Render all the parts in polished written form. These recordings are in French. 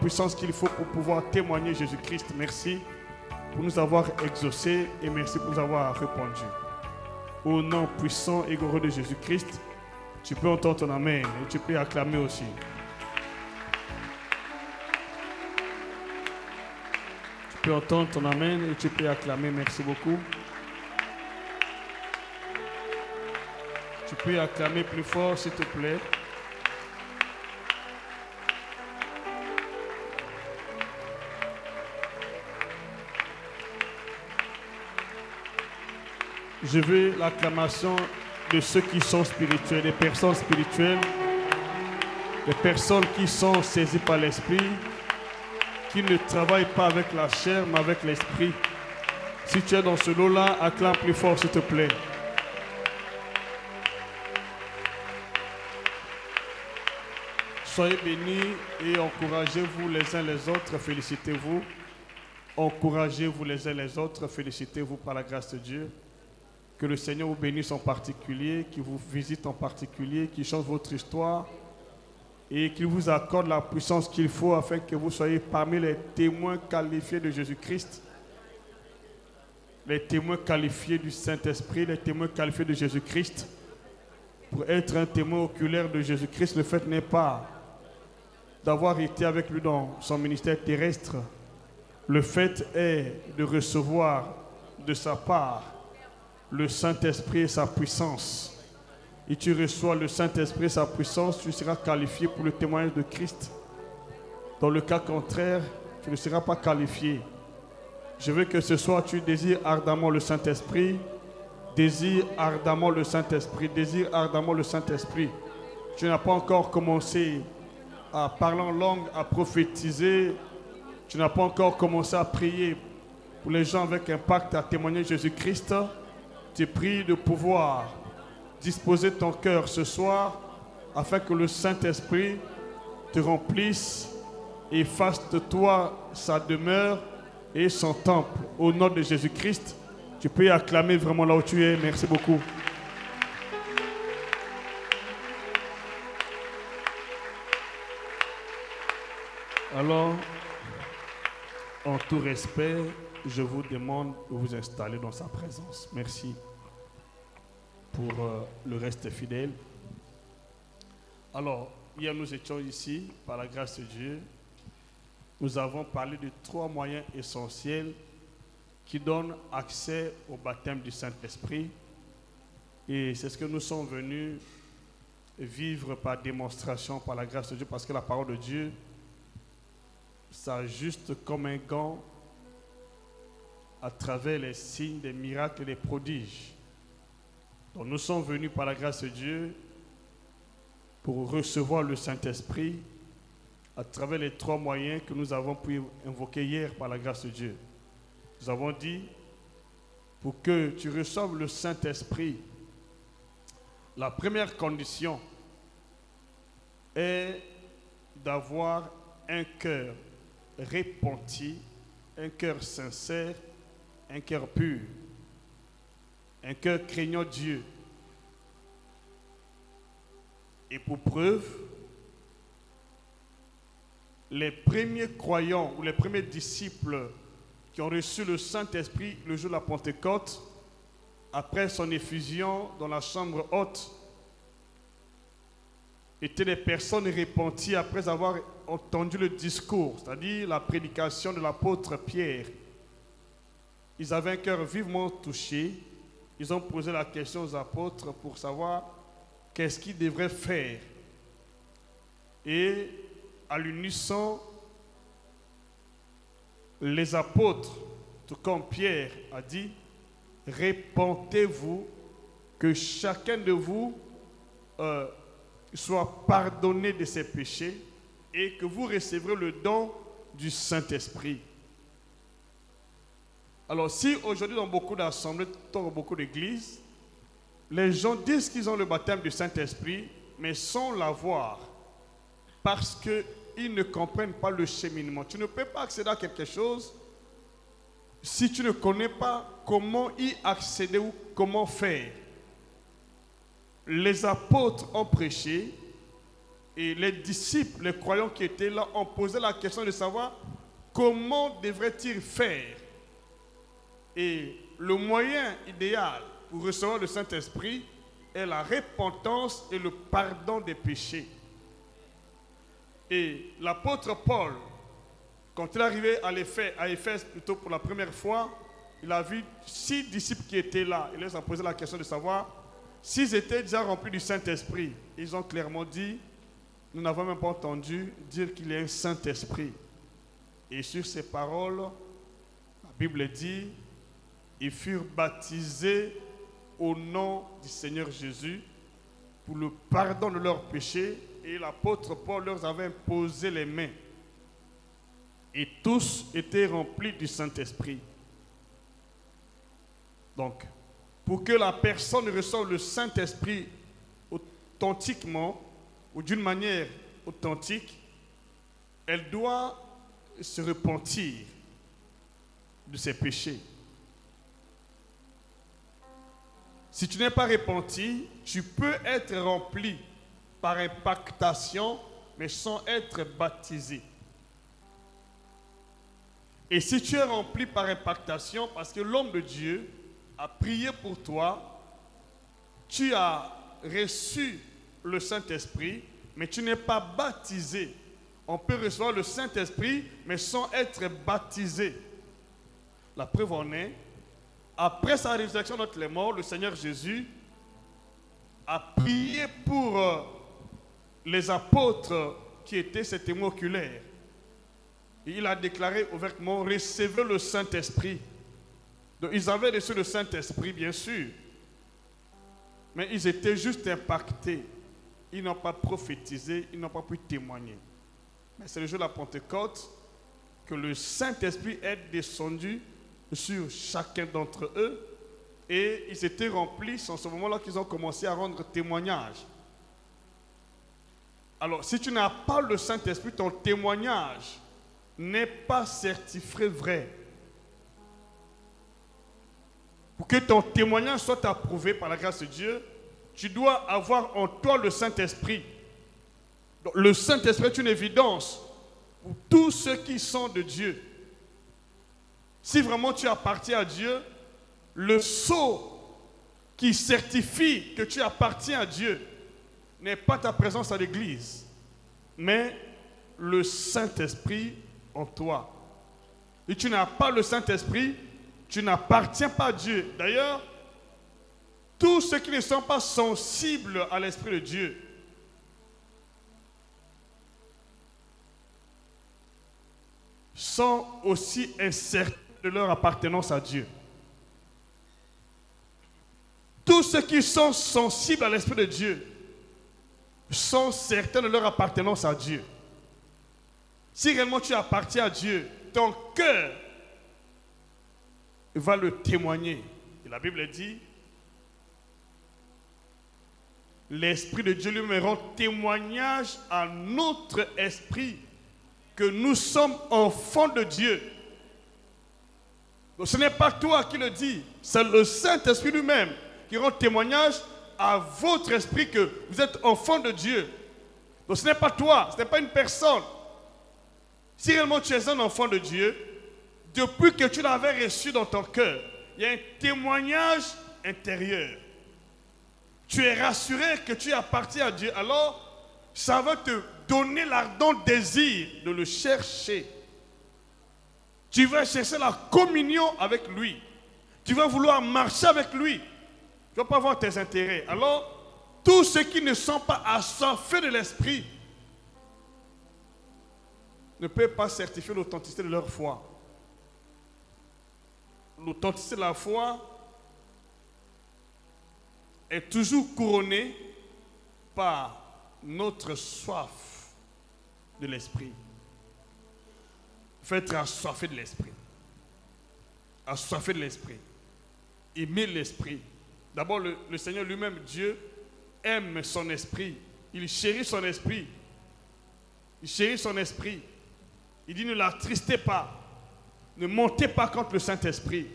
puissance qu'il faut pour pouvoir témoigner Jésus-Christ. Merci pour nous avoir exaucés et merci pour nous avoir répondu. Au nom puissant et glorieux de Jésus-Christ, tu peux entendre ton amen et tu peux acclamer aussi. Tu peux entendre ton amen et tu peux acclamer. Merci beaucoup. Tu peux acclamer plus fort, s'il te plaît. Je veux l'acclamation de ceux qui sont spirituels, des personnes spirituelles, des personnes qui sont saisies par l'esprit, qui ne travaillent pas avec la chair, mais avec l'esprit. Si tu es dans ce lot-là, acclame plus fort, s'il te plaît. Soyez bénis et encouragez-vous les uns les autres, félicitez-vous. Encouragez-vous les uns les autres, félicitez-vous par la grâce de Dieu. Que le Seigneur vous bénisse en particulier, qu'il vous visite en particulier, qu'il change votre histoire et qu'il vous accorde la puissance qu'il faut afin que vous soyez parmi les témoins qualifiés de Jésus-Christ, les témoins qualifiés du Saint-Esprit, les témoins qualifiés de Jésus-Christ. Pour être un témoin oculaire de Jésus-Christ, le fait n'est pas d'avoir été avec lui dans son ministère terrestre. Le fait est de recevoir de sa part le Saint-Esprit et sa puissance. Et tu reçois le Saint-Esprit et sa puissance, tu seras qualifié pour le témoignage de Christ. Dans le cas contraire, tu ne seras pas qualifié. Je veux que ce soir tu désires ardemment le Saint-Esprit. Désire ardemment le Saint-Esprit. Désire ardemment le Saint-Esprit. Tu n'as pas encore commencé à parler en langue, à prophétiser. Tu n'as pas encore commencé à prier pour les gens avec impact, à témoigner Jésus-Christ. Tu pries de pouvoir disposer ton cœur ce soir afin que le Saint-Esprit te remplisse et fasse de toi sa demeure et son temple. Au nom de Jésus-Christ, tu peux y acclamer vraiment là où tu es. Merci beaucoup. Alors, en tout respect, je vous demande de vous installer dans sa présence. Merci pour le reste fidèle. Alors, hier nous étions ici, par la grâce de Dieu. Nous avons parlé de 3 moyens essentiels qui donnent accès au baptême du Saint-Esprit. Et c'est ce que nous sommes venus vivre par démonstration, par la grâce de Dieu, parce que la parole de Dieu s'ajuste comme un gant à travers les signes, des miracles et des prodiges. Donc nous sommes venus par la grâce de Dieu pour recevoir le Saint-Esprit à travers les 3 moyens que nous avons pu invoquer hier par la grâce de Dieu. Nous avons dit, pour que tu reçoives le Saint-Esprit, la première condition est d'avoir un cœur repenti, un cœur sincère, un cœur pur, un cœur craignant Dieu. Et pour preuve, les premiers croyants ou les premiers disciples qui ont reçu le Saint-Esprit le jour de la Pentecôte, après son effusion dans la chambre haute, étaient des personnes repenties après avoir entendu le discours, c'est-à-dire la prédication de l'apôtre Pierre. Ils avaient un cœur vivement touché. Ils ont posé la question aux apôtres pour savoir qu'est-ce qu'ils devraient faire. Et à l'unisson, les apôtres, tout comme Pierre a dit, repentez-vous, que chacun de vous soit pardonné de ses péchés et que vous recevrez le don du Saint-Esprit. Alors si aujourd'hui dans beaucoup d'assemblées, dans beaucoup d'églises, les gens disent qu'ils ont le baptême du Saint-Esprit, mais sans l'avoir, parce qu'ils ne comprennent pas le cheminement. Tu ne peux pas accéder à quelque chose si tu ne connais pas comment y accéder ou comment faire. Les apôtres ont prêché, Et les disciples, les croyants qui étaient là, ont posé la question de savoir comment devraient-ils faire. Et le moyen idéal pour recevoir le Saint-Esprit est la repentance et le pardon des péchés. Et l'apôtre Paul, quand il est arrivé à Éphèse plutôt pour la première fois, il a vu 6 disciples qui étaient là. Il leur a posé la question de savoir s'ils étaient déjà remplis du Saint-Esprit. Ils ont clairement dit, nous n'avons même pas entendu dire qu'il y a un Saint-Esprit. Et sur ces paroles, la Bible dit, ils furent baptisés au nom du Seigneur Jésus pour le pardon de leurs péchés. Et l'apôtre Paul leur avait imposé les mains. Et tous étaient remplis du Saint-Esprit. Donc, pour que la personne reçoive le Saint-Esprit authentiquement, ou d'une manière authentique, elle doit se repentir de ses péchés. Si tu n'es pas repenti, tu peux être rempli par impactation, mais sans être baptisé. Et si tu es rempli par impactation, parce que l'homme de Dieu a prié pour toi, tu as reçu le Saint-Esprit, mais tu n'es pas baptisé. On peut recevoir le Saint-Esprit, mais sans être baptisé. La preuve en est, après sa résurrection d'entre les morts, le Seigneur Jésus a prié pour les apôtres qui étaient ses témoins oculaires. Et il a déclaré ouvertement, recevez le Saint-Esprit. Donc ils avaient reçu le Saint-Esprit, bien sûr, mais ils étaient juste impactés. Ils n'ont pas prophétisé, ils n'ont pas pu témoigner. Mais c'est le jour de la Pentecôte que le Saint-Esprit est descendu sur chacun d'entre eux et ils étaient remplis. C'est en ce moment-là qu'ils ont commencé à rendre témoignage. Alors, si tu n'as pas le Saint-Esprit, ton témoignage n'est pas certifié vrai. Pour que ton témoignage soit approuvé par la grâce de Dieu, tu dois avoir en toi le Saint-Esprit. Le Saint-Esprit est une évidence pour tous ceux qui sont de Dieu. Si vraiment tu appartiens à Dieu, le sceau qui certifie que tu appartiens à Dieu n'est pas ta présence à l'église, mais le Saint-Esprit en toi. Et tu n'as pas le Saint-Esprit, tu n'appartiens pas à Dieu. D'ailleurs, tous ceux qui ne sont pas sensibles à l'Esprit de Dieu sont aussi incertains de leur appartenance à Dieu. Tous ceux qui sont sensibles à l'Esprit de Dieu sont certains de leur appartenance à Dieu. Si réellement tu appartiens à Dieu, ton cœur va le témoigner. Et la Bible dit, l'Esprit de Dieu lui-même rend témoignage à notre esprit que nous sommes enfants de Dieu. Donc ce n'est pas toi qui le dis, c'est le Saint-Esprit lui-même qui rend témoignage à votre esprit que vous êtes enfants de Dieu. Donc ce n'est pas toi, ce n'est pas une personne. Si réellement tu es un enfant de Dieu, depuis que tu l'avais reçu dans ton cœur, il y a un témoignage intérieur. Tu es rassuré que tu appartiens à Dieu, alors ça va te donner l'ardent désir de le chercher. Tu vas chercher la communion avec lui. Tu vas vouloir marcher avec lui. Tu ne vas pas avoir tes intérêts. Alors, tous ceux qui ne sont pas assoiffés de l'esprit ne peuvent pas certifier l'authenticité de leur foi. L'authenticité de la foi est toujours couronnée par notre soif de l'esprit. Il faut être assoiffé de l'esprit. Assoiffé de l'esprit. Aimer l'esprit. D'abord, le Seigneur lui-même, Dieu, aime son esprit. Il chérit son esprit. Il chérit son esprit. Il dit, ne l'attristez pas. Ne montez pas contre le Saint-Esprit.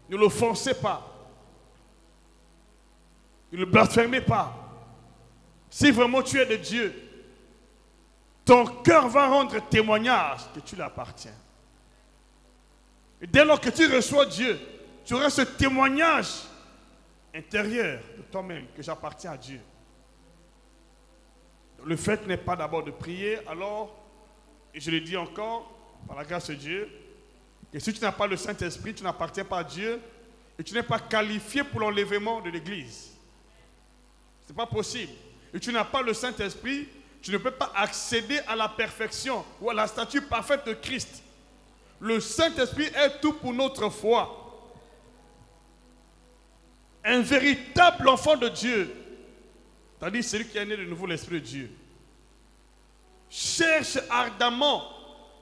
Ne l'offensez pas. Ne le blasphémez pas. Si vraiment tu es de Dieu, ton cœur va rendre témoignage que tu lui appartiens. Et dès lors que tu reçois Dieu, tu auras ce témoignage intérieur de toi-même que j'appartiens à Dieu. Le fait n'est pas d'abord de prier, alors, et je le dis encore, par la grâce de Dieu, que si tu n'as pas le Saint-Esprit, tu n'appartiens pas à Dieu et tu n'es pas qualifié pour l'enlèvement de l'Église. Ce n'est pas possible. Et tu n'as pas le Saint-Esprit, tu ne peux pas accéder à la perfection ou à la statue parfaite de Christ. Le Saint-Esprit est tout pour notre foi. Un véritable enfant de Dieu, c'est-à-dire celui qui est né de nouveau l'Esprit de Dieu, cherche ardemment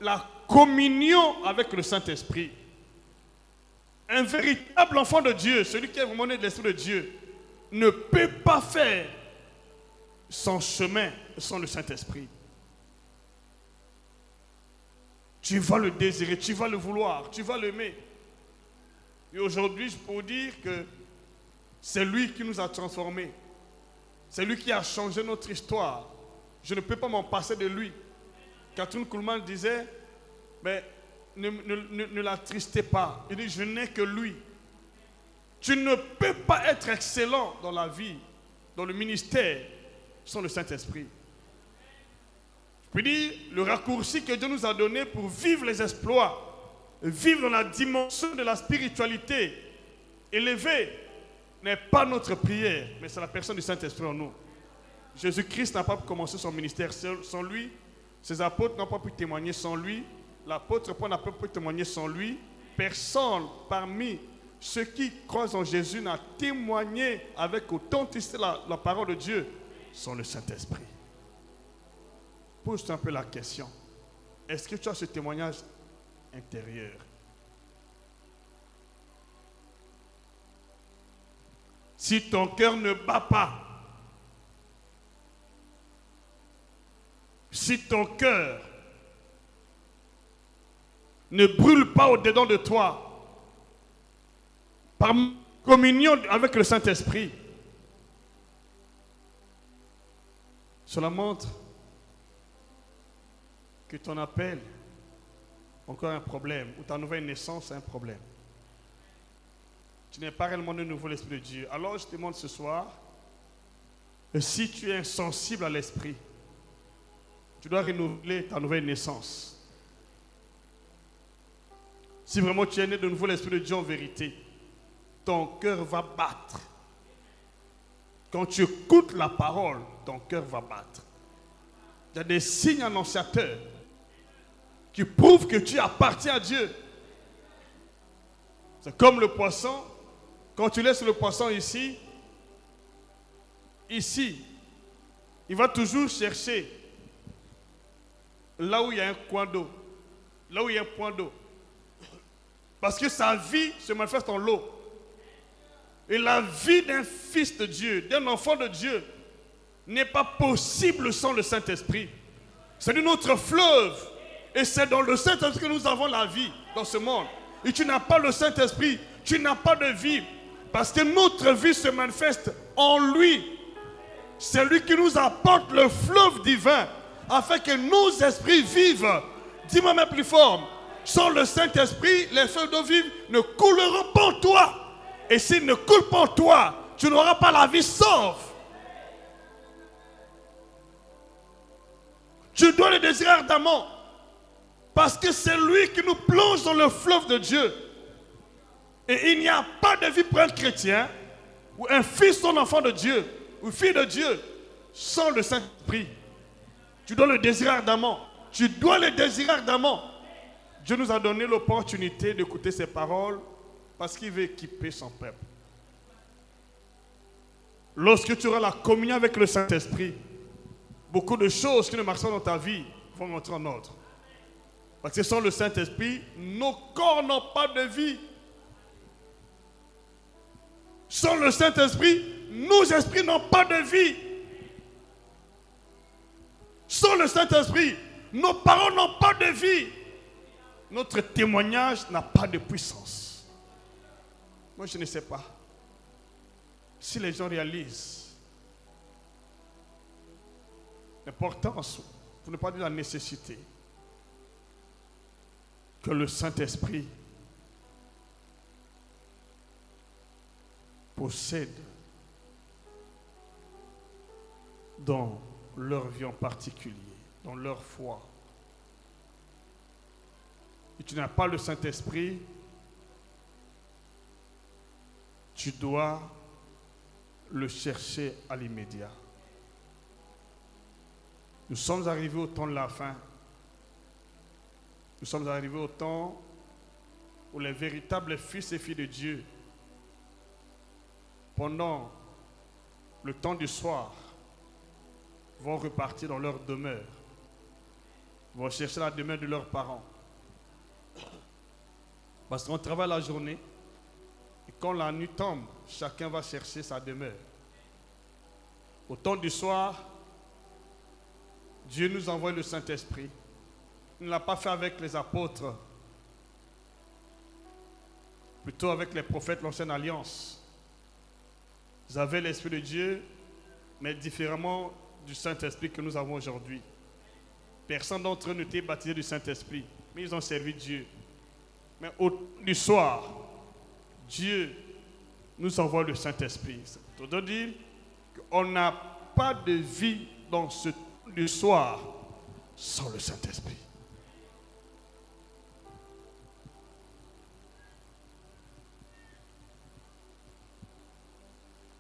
la communion avec le Saint-Esprit. Un véritable enfant de Dieu, celui qui est vraiment né de l'Esprit de Dieu, ne peut pas faire son chemin sans le Saint-Esprit. Tu vas le désirer, tu vas le vouloir, tu vas l'aimer. Et aujourd'hui, je peux vous dire que c'est lui qui nous a transformés. C'est lui qui a changé notre histoire. Je ne peux pas m'en passer de lui. Catherine Kuhlman disait, mais ne l'attristez pas. Il dit, je n'ai que lui. Tu ne peux pas être excellent dans la vie, dans le ministère, sans le Saint-Esprit. Je peux dire, le raccourci que Dieu nous a donné pour vivre les exploits, vivre dans la dimension de la spiritualité élevée, n'est pas notre prière, mais c'est la personne du Saint-Esprit en nous. Jésus-Christ n'a pas pu commencer son ministère sans lui. Ses apôtres n'ont pas pu témoigner sans lui. L'apôtre Paul n'a pas pu témoigner sans lui. Personne parmi ceux qui croient en Jésus n'a témoigné avec authenticité la parole de Dieu sans le Saint-Esprit. Pose-toi un peu la question. Est-ce que tu as ce témoignage intérieur? Si ton cœur ne bat pas, si ton cœur ne brûle pas au-dedans de toi, par communion avec le Saint-Esprit, cela montre que ton appel a encore un problème, ou ta nouvelle naissance a un problème. Tu n'es pas réellement de nouveau l'Esprit de Dieu. Alors je te demande ce soir, si tu es insensible à l'Esprit, tu dois renouveler ta nouvelle naissance. Si vraiment tu es né de nouveau l'Esprit de Dieu en vérité, ton cœur va battre. Quand tu écoutes la parole, ton cœur va battre. Il y a des signes annonciateurs qui prouvent que tu appartiens à Dieu. C'est comme le poisson. Quand tu laisses le poisson ici, il va toujours chercher là où il y a un coin d'eau, là où il y a un point d'eau. Parce que sa vie se manifeste en l'eau. Et la vie d'un fils de Dieu, d'un enfant de Dieu, n'est pas possible sans le Saint-Esprit. C'est notre fleuve. Et c'est dans le Saint-Esprit que nous avons la vie dans ce monde. Et tu n'as pas le Saint-Esprit, tu n'as pas de vie. Parce que notre vie se manifeste en lui. C'est lui qui nous apporte le fleuve divin afin que nos esprits vivent. Dis-moi même plus fort. Sans le Saint-Esprit, les fleuves d'eau vive ne couleront pas en toi. Et s'ils ne coulent pas en toi, tu n'auras pas la vie sauve. Tu dois le désirer ardemment. Parce que c'est lui qui nous plonge dans le fleuve de Dieu. Et il n'y a pas de vie pour un chrétien, ou un fils ou un enfant de Dieu, ou fille de Dieu, sans le Saint-Esprit. Tu dois le désirer ardemment. Tu dois le désirer ardemment. Dieu nous a donné l'opportunité d'écouter ses paroles parce qu'il veut équiper son peuple. Lorsque tu auras la communion avec le Saint-Esprit, beaucoup de choses qui ne marchent pas dans ta vie vont entrer en ordre. Parce que sans le Saint-Esprit, nos corps n'ont pas de vie. Sans le Saint-Esprit, nos esprits n'ont pas de vie. Sans le Saint-Esprit, nos paroles n'ont pas de vie. Notre témoignage n'a pas de puissance. Moi, je ne sais pas si les gens réalisent l'importance pour ne pas dire la nécessité, que le Saint-Esprit possède dans leur vie en particulier, dans leur foi. Si tu n'as pas le Saint-Esprit, tu dois le chercher à l'immédiat. Nous sommes arrivés au temps de la fin. Nous sommes arrivés au temps où les véritables fils et filles de Dieu, pendant le temps du soir, vont repartir dans leur demeure, vont chercher la demeure de leurs parents. Parce qu'on travaille la journée, et quand la nuit tombe, chacun va chercher sa demeure. Au temps du soir, Dieu nous envoie le Saint-Esprit. Il ne l'a pas fait avec les apôtres, plutôt avec les prophètes de l'Ancienne Alliance. Ils avaient l'Esprit de Dieu, mais différemment du Saint-Esprit que nous avons aujourd'hui. Personne d'entre eux n'était baptisé du Saint-Esprit, mais ils ont servi Dieu. Mais du soir, Dieu nous envoie le Saint-Esprit. C'est pour dire qu'on n'a pas de vie dans ce du soir sans le Saint-Esprit.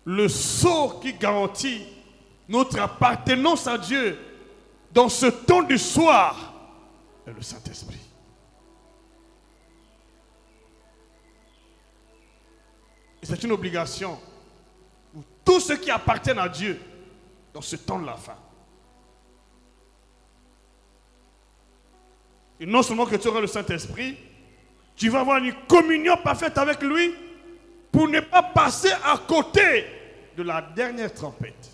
Le sceau qui garantit notre appartenance à Dieu dans ce temps du soir est le Saint-Esprit. Et c'est une obligation pour tous ceux qui appartiennent à Dieu dans ce temps de la fin. Et non seulement que tu auras le Saint-Esprit, tu vas avoir une communion parfaite avec lui pour ne pas passer à côté de la dernière trompette,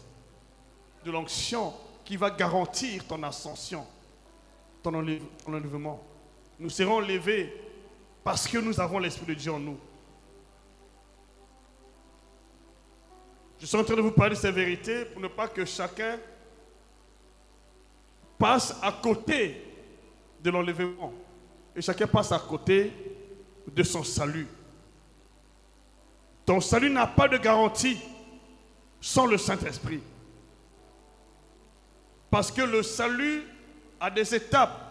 de l'onction qui va garantir ton ascension, ton enlèvement. Nous serons levés parce que nous avons l'Esprit de Dieu en nous. Je suis en train de vous parler de ces vérités pour ne pas que chacun passe à côté de l'enlèvement. Et chacun passe à côté de son salut. Ton salut n'a pas de garantie sans le Saint-Esprit. Parce que le salut a des étapes.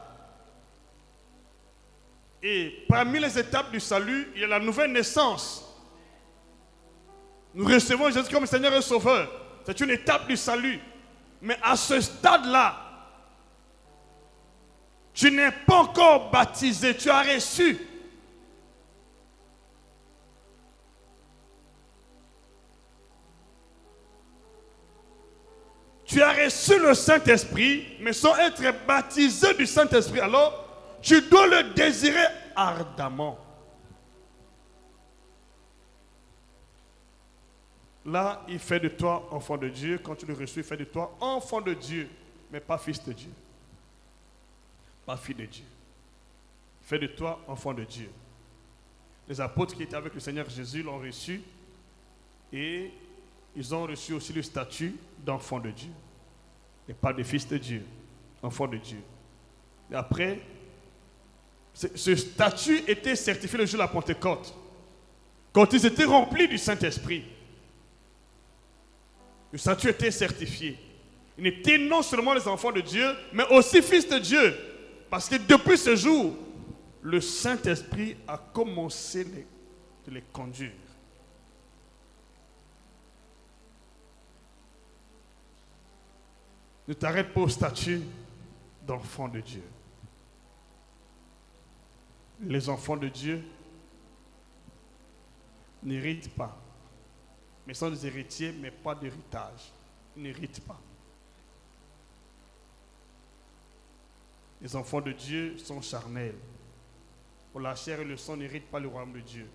Et parmi les étapes du salut, il y a la nouvelle naissance. Nous recevons Jésus comme Seigneur et Sauveur. C'est une étape du salut. Mais à ce stade-là, tu n'es pas encore baptisé, tu as reçu. Tu as reçu le Saint-Esprit, mais sans être baptisé du Saint-Esprit, alors tu dois le désirer ardemment. Là, il fait de toi enfant de Dieu. Quand tu le reçois, il fait de toi enfant de Dieu, mais pas fils de Dieu. Pas fille de Dieu. Il fait de toi enfant de Dieu. Les apôtres qui étaient avec le Seigneur Jésus l'ont reçu et ils ont reçu aussi le statut d'enfant de Dieu. Et pas de fils de Dieu, enfant de Dieu. Et après, ce statut était certifié le jour de la Pentecôte. Quand ils étaient remplis du Saint-Esprit. Le statut était certifié. Ils étaient non seulement les enfants de Dieu, mais aussi fils de Dieu. Parce que depuis ce jour, le Saint-Esprit a commencé de les conduire. Ne t'arrête pas au statut d'enfant de Dieu. Les enfants de Dieu n'héritent pas. Mais sont des héritiers, mais pas d'héritage. Ils n'héritent pas. Les enfants de Dieu sont charnels. Pour la chair et le sang n'héritent pas le royaume de Dieu.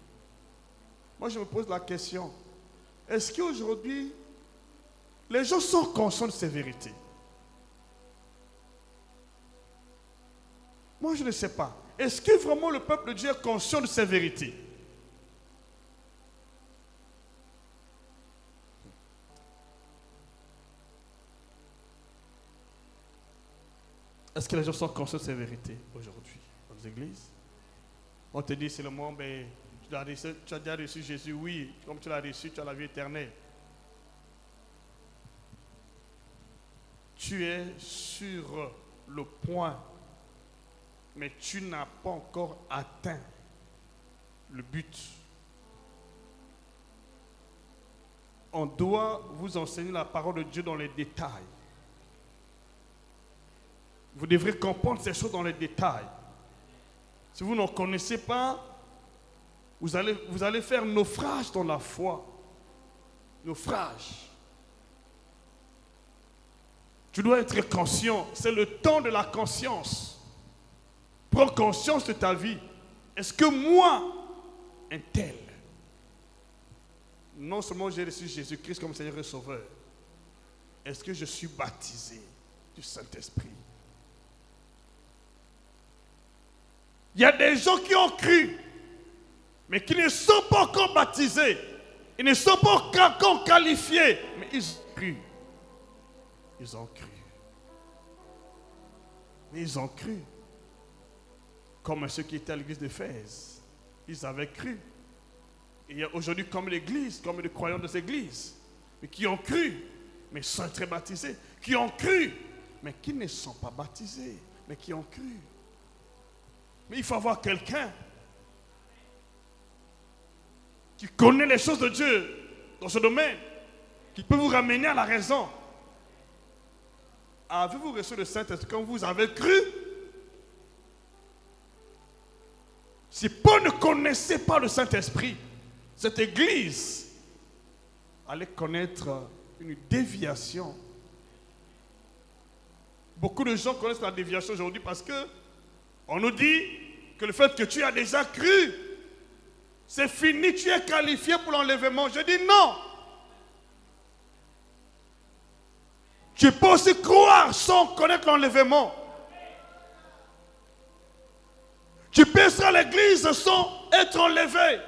Moi, je me pose la question. Est-ce qu'aujourd'hui, les gens sont conscients de ces vérités? Moi, je ne sais pas. Est-ce que vraiment le peuple de Dieu est conscient de ces vérités? Est-ce que les gens sont conscients de ces vérités aujourd'hui dans les églises? On te dit, c'est le moment, mais tu as déjà reçu Jésus, oui. Comme tu l'as reçu, tu as la vie éternelle. Tu es sur le point, mais tu n'as pas encore atteint le but. On doit vous enseigner la parole de Dieu dans les détails. Vous devrez comprendre ces choses dans les détails. Si vous n'en connaissez pas, vous allez faire naufrage dans la foi. Naufrage. Tu dois être conscient. C'est le temps de la conscience. Prends conscience de ta vie. Est-ce que moi, un tel, non seulement j'ai reçu Jésus-Christ comme Seigneur et Sauveur, est-ce que je suis baptisé du Saint-Esprit? Il y a des gens qui ont cru, mais qui ne sont pas encore baptisés. Ils ne sont pas encore qualifiés, mais ils ont cru. Ils ont cru. Mais ils ont cru. Comme ceux qui étaient à l'église d'Éphèse. Ils avaient cru. Et il y a aujourd'hui comme l'église, comme les croyants de cette église, mais qui ont cru, mais sans être baptisés. Qui ont cru, mais qui ne sont pas baptisés, mais qui ont cru. Mais il faut avoir quelqu'un qui connaît les choses de Dieu dans ce domaine, qui peut vous ramener à la raison. Avez-vous reçu le Saint-Esprit quand vous avez cru? Si Paul ne connaissait pas le Saint-Esprit, cette église allait connaître une déviation. Beaucoup de gens connaissent la déviation aujourd'hui parce que on nous dit que le fait que tu as déjà cru, c'est fini, tu es qualifié pour l'enlèvement. Je dis non. Tu peux aussi croire sans connaître l'enlèvement. Tu peux être à l'église sans être enlevé.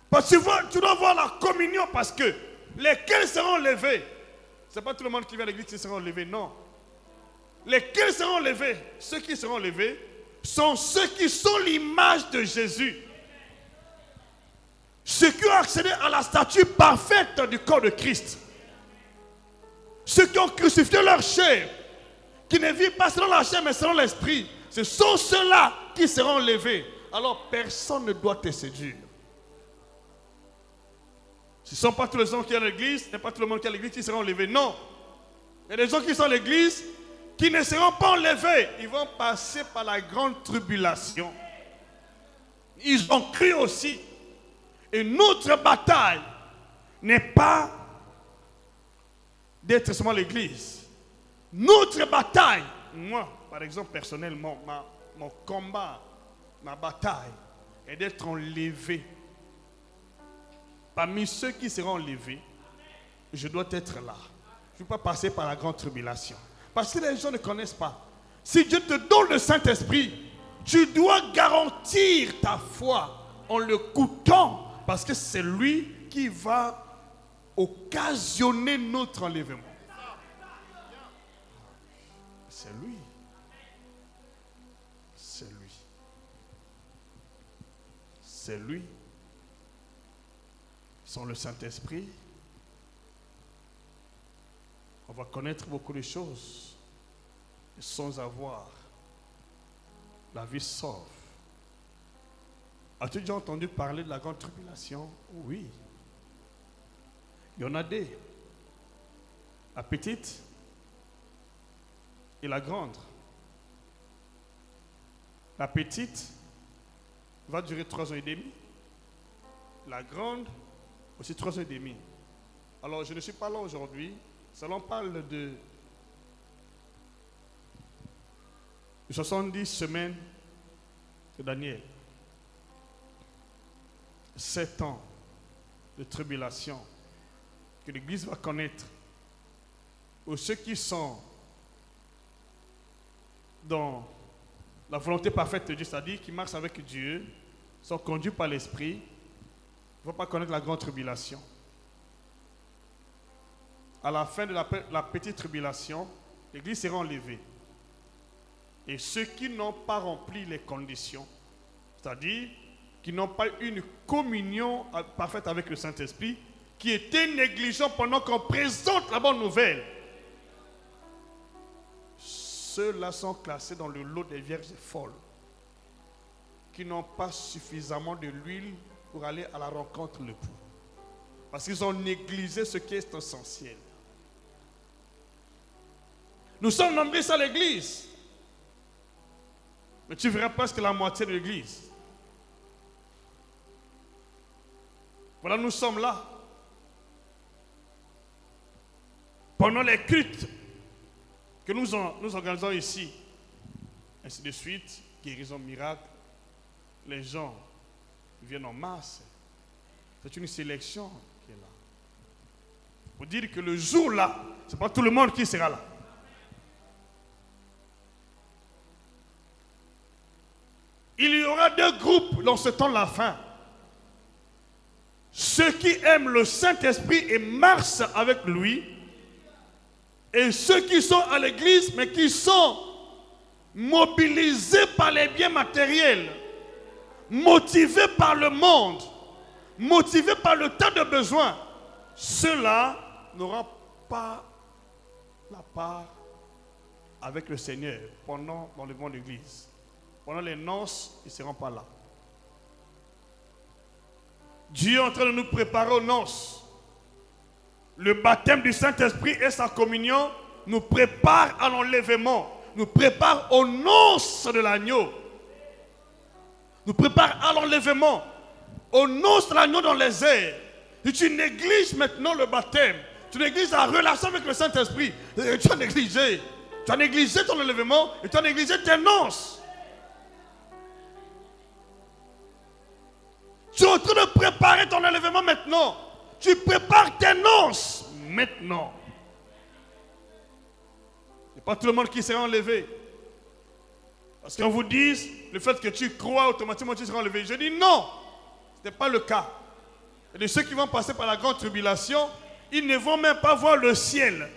Parce que tu dois voir la communion parce que lesquels seront enlevés. Ce n'est pas tout le monde qui vient à l'église qui sera enlevé, non. Lesquels seront enlevés? Ceux qui seront enlevés sont ceux qui sont l'image de Jésus. Ceux qui ont accédé à la statue parfaite du corps de Christ. Ceux qui ont crucifié leur chair, qui ne vivent pas selon la chair mais selon l'esprit. Ce sont ceux-là qui seront enlevés. Alors personne ne doit te séduire. Ce ne sont pas tous les gens qui sont à l'église, ce n'est pas tout le monde qui est à l'église qui seront enlevés. Non. Il y a des gens qui sont à l'église qui ne seront pas enlevés. Ils vont passer par la grande tribulation. Ils ont cru aussi. Et notre bataille n'est pas d'être seulement à l'église. Notre bataille, moi, par exemple, personnellement, mon combat, ma bataille est d'être enlevé. Parmi ceux qui seront enlevés, je dois être là. Je ne peux pas passer par la grande tribulation. Parce que les gens ne connaissent pas. Si Dieu te donne le Saint-Esprit, tu dois garantir ta foi en le coûtant. Parce que c'est lui qui va occasionner notre enlèvement. C'est lui. C'est lui. C'est lui. Sans le Saint-Esprit, on va connaître beaucoup de choses sans avoir la vie sauve. As-tu déjà entendu parler de la grande tribulation? Oui. Il y en a deux. La petite et la grande. La petite va durer 3 ans et demi. La grande, aussi 3 ans et demi. Alors, je ne suis pas là aujourd'hui. Selon parle de 70 semaines de Daniel. 7 ans de tribulation que l'Église va connaître. Ou ceux qui sont dans la volonté parfaite de Dieu, c'est-à-dire qui marchent avec Dieu, sont conduits par l'Esprit, ne vont pas connaître la grande tribulation. à la fin de la petite tribulation, l'Église sera enlevée. Et ceux qui n'ont pas rempli les conditions, c'est-à-dire qui n'ont pas eu une communion parfaite avec le Saint-Esprit, qui étaient négligents pendant qu'on présente la bonne nouvelle, ceux-là sont classés dans le lot des vierges folles, qui n'ont pas suffisamment de l'huile pour aller à la rencontre de l'époux. Parce qu'ils ont négligé ce qui est essentiel. Nous sommes nombreux à l'église. Mais tu verras presque la moitié de l'église. Voilà, nous sommes là. Pendant les cultes que nous organisons ici, ainsi de suite, guérison miracle, les gens viennent en masse. C'est une sélection qui est là. Pour dire que le jour-là, ce n'est pas tout le monde qui sera là. Il y aura deux groupes dans ce temps de la fin. Ceux qui aiment le Saint-Esprit et marchent avec lui, et ceux qui sont à l'église mais qui sont mobilisés par les biens matériels, motivés par le monde, motivés par le tas de besoins, ceux-là n'auront pas la part avec le Seigneur pendant l'enlèvement de l'église. Pendant les noces, ils ne seront pas là. Dieu est en train de nous préparer aux noces. Le baptême du Saint-Esprit et sa communion nous préparent à l'enlèvement, nous préparent aux noces de l'agneau, nous préparent à l'enlèvement, aux noces de l'agneau dans les airs. Et tu négliges maintenant le baptême, tu négliges la relation avec le Saint-Esprit, tu as négligé ton enlèvement et tu as négligé tes noces. Tu es en train de préparer ton enlèvement maintenant. Tu prépares tes noces maintenant. Il n'y a pas tout le monde qui sera enlevé. Parce qu'on vous dise, le fait que tu crois automatiquement tu seras enlevé. Je dis non, ce n'est pas le cas. Et de ceux qui vont passer par la grande tribulation, ils ne vont même pas voir le ciel.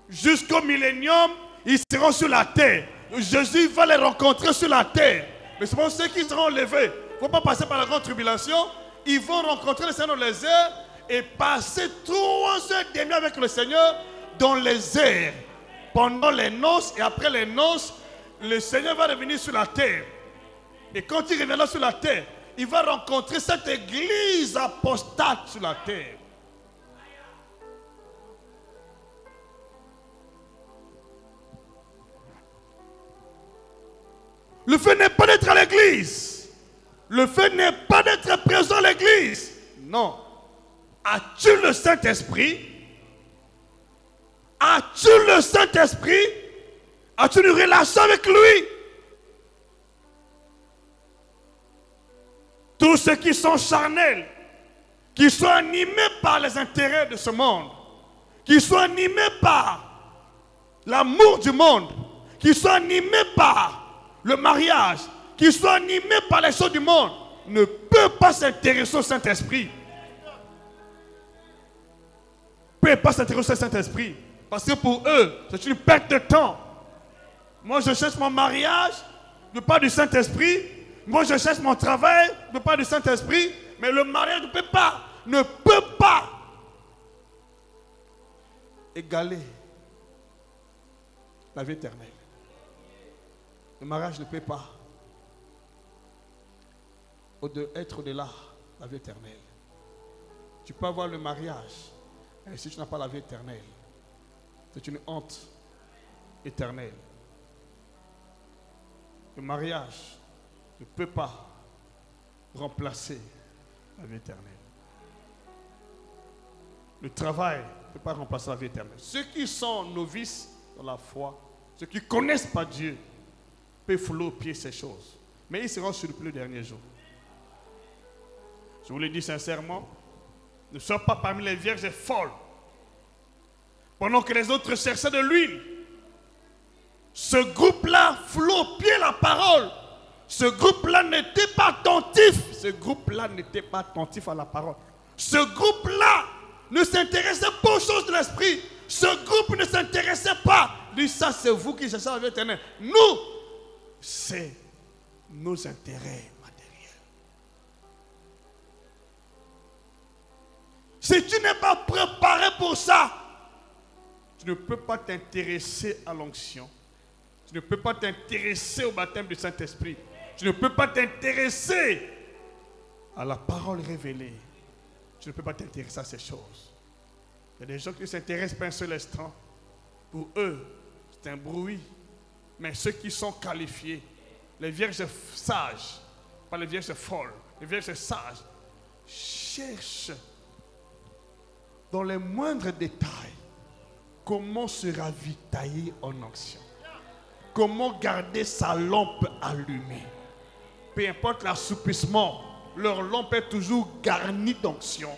Jusqu'au millénium, ils seront sur la terre. Jésus va les rencontrer sur la terre. Mais c'est pour ceux qui seront enlevés. Ils ne vont pas passer par la grande tribulation. Ils vont rencontrer le Seigneur dans les airs et passer 3 heures et demie avec le Seigneur dans les airs. Pendant les noces et après les noces, le Seigneur va revenir sur la terre. Et quand il reviendra sur la terre, il va rencontrer cette église apostate sur la terre. Le fait n'est pas d'être à l'église. Le fait n'est pas d'être présent à l'église. Non. As-tu le Saint-Esprit? As-tu le Saint-Esprit? As-tu une relation avec lui? Tous ceux qui sont charnels, qui sont animés par les intérêts de ce monde, qui sont animés par l'amour du monde, qui sont animés par le mariage, qui sont animés par les choses du monde, ne peuvent pas s'intéresser au Saint-Esprit. Ne peuvent pas s'intéresser au Saint-Esprit. Parce que pour eux, c'est une perte de temps. Moi, je cherche mon mariage, je parle du Saint-Esprit. Moi, je cherche mon travail, je parle du Saint-Esprit. Mais le mariage ne peut pas égaler la vie éternelle. Le mariage ne peut pas être au-delà de la vie éternelle. Tu peux avoir le mariage, mais si tu n'as pas la vie éternelle, c'est une honte éternelle. Le mariage ne peut pas remplacer la vie éternelle. Le travail ne peut pas remplacer la vie éternelle. Ceux qui sont novices dans la foi, ceux qui ne connaissent pas Dieu, peuvent fouler au pied ces choses. Mais ils seront sur le dernier jour. Je vous le dis sincèrement, ne sois pas parmi les vierges folles. Pendant que les autres cherchaient de l'huile, ce groupe-là foulait au pied la parole. Ce groupe-là n'était pas attentif. Ce groupe-là n'était pas attentif à la parole. Ce groupe-là ne s'intéressait pas aux choses de l'esprit. Ce groupe ne s'intéressait pas. Il dit, ça c'est vous qui cherchez la vie éternelle. Nous, c'est nos intérêts matériels. Si tu n'es pas préparé pour ça, tu ne peux pas t'intéresser à l'onction. Tu ne peux pas t'intéresser au baptême du Saint-Esprit. Tu ne peux pas t'intéresser à la parole révélée. Tu ne peux pas t'intéresser à ces choses. Il y a des gens qui ne s'intéressent pas un seul instant. Pour eux, c'est un bruit. Mais ceux qui sont qualifiés, les vierges sages, pas les vierges folles, les vierges sages, cherchent dans les moindres détails comment se ravitailler en onction. Comment garder sa lampe allumée. Peu importe l'assoupissement, leur lampe est toujours garnie d'onction.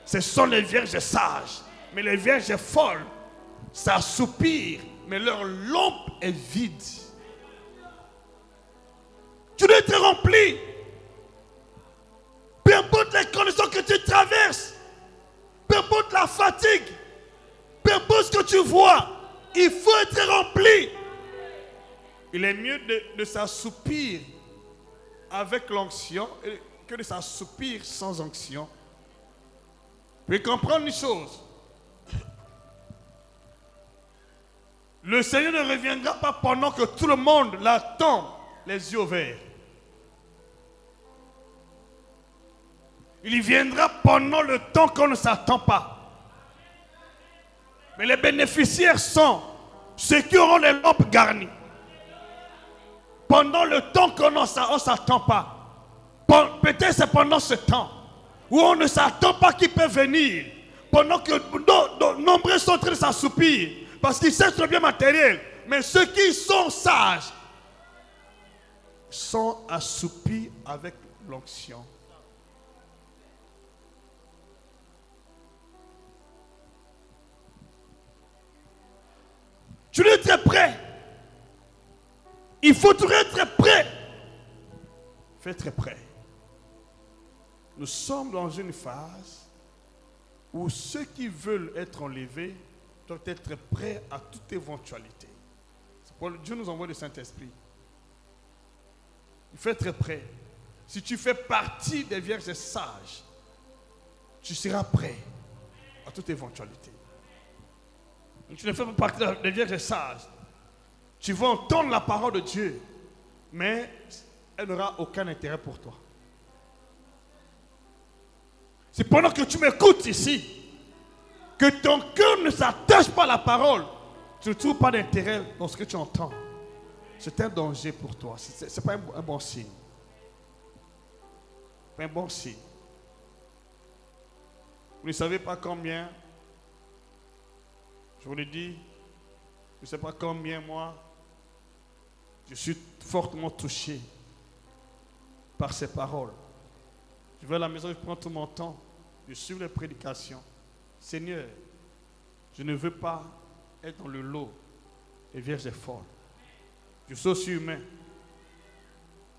Ce sont les vierges sages. Mais les vierges folles, ça soupire, mais leur lampe est vide. Tu dois être rempli. Peu importe les conditions que tu traverses, peu importe la fatigue, peu importe ce que tu vois, il faut être rempli. Il est mieux de s'assoupir avec l'onction que de s'assoupir sans onction. Puis comprendre une chose. Le Seigneur ne reviendra pas pendant que tout le monde l'attend, les yeux ouverts. Il viendra pendant le temps qu'on ne s'attend pas. Mais les bénéficiaires sont ceux qui auront les lampes garnies. Pendant le temps qu'on ne s'attend pas. Peut-être c'est pendant ce temps où on ne s'attend pas qu'il peut venir. Pendant que nombreux sont en train de s'assoupir. Parce qu'ils cherchent le bien matériel. Mais ceux qui sont sages sont assoupis avec l'onction. Tu dois être prêt. Il faut toujours être prêt. Il faut être prêt. Nous sommes dans une phase où ceux qui veulent être enlevés doivent être prêts à toute éventualité. C'est pourquoi Dieu nous envoie le Saint-Esprit. Il faut être prêt. Si tu fais partie des vierges sages, tu seras prêt à toute éventualité. Tu ne fais pas partie des vierges sages. Tu vas entendre la parole de Dieu, mais elle n'aura aucun intérêt pour toi. C'est pendant que tu m'écoutes ici, que ton cœur ne s'attache pas à la parole, tu ne trouves pas d'intérêt dans ce que tu entends. C'est un danger pour toi. Ce n'est pas un bon signe. Pas un bon signe. Vous ne savez pas combien, je vous le dis, je ne sais pas combien moi, je suis fortement touché par ces paroles. Je vais à la maison, je prends tout mon temps, je suis les prédications. Seigneur, je ne veux pas être dans le lot des vierges folles. Je suis aussi humain.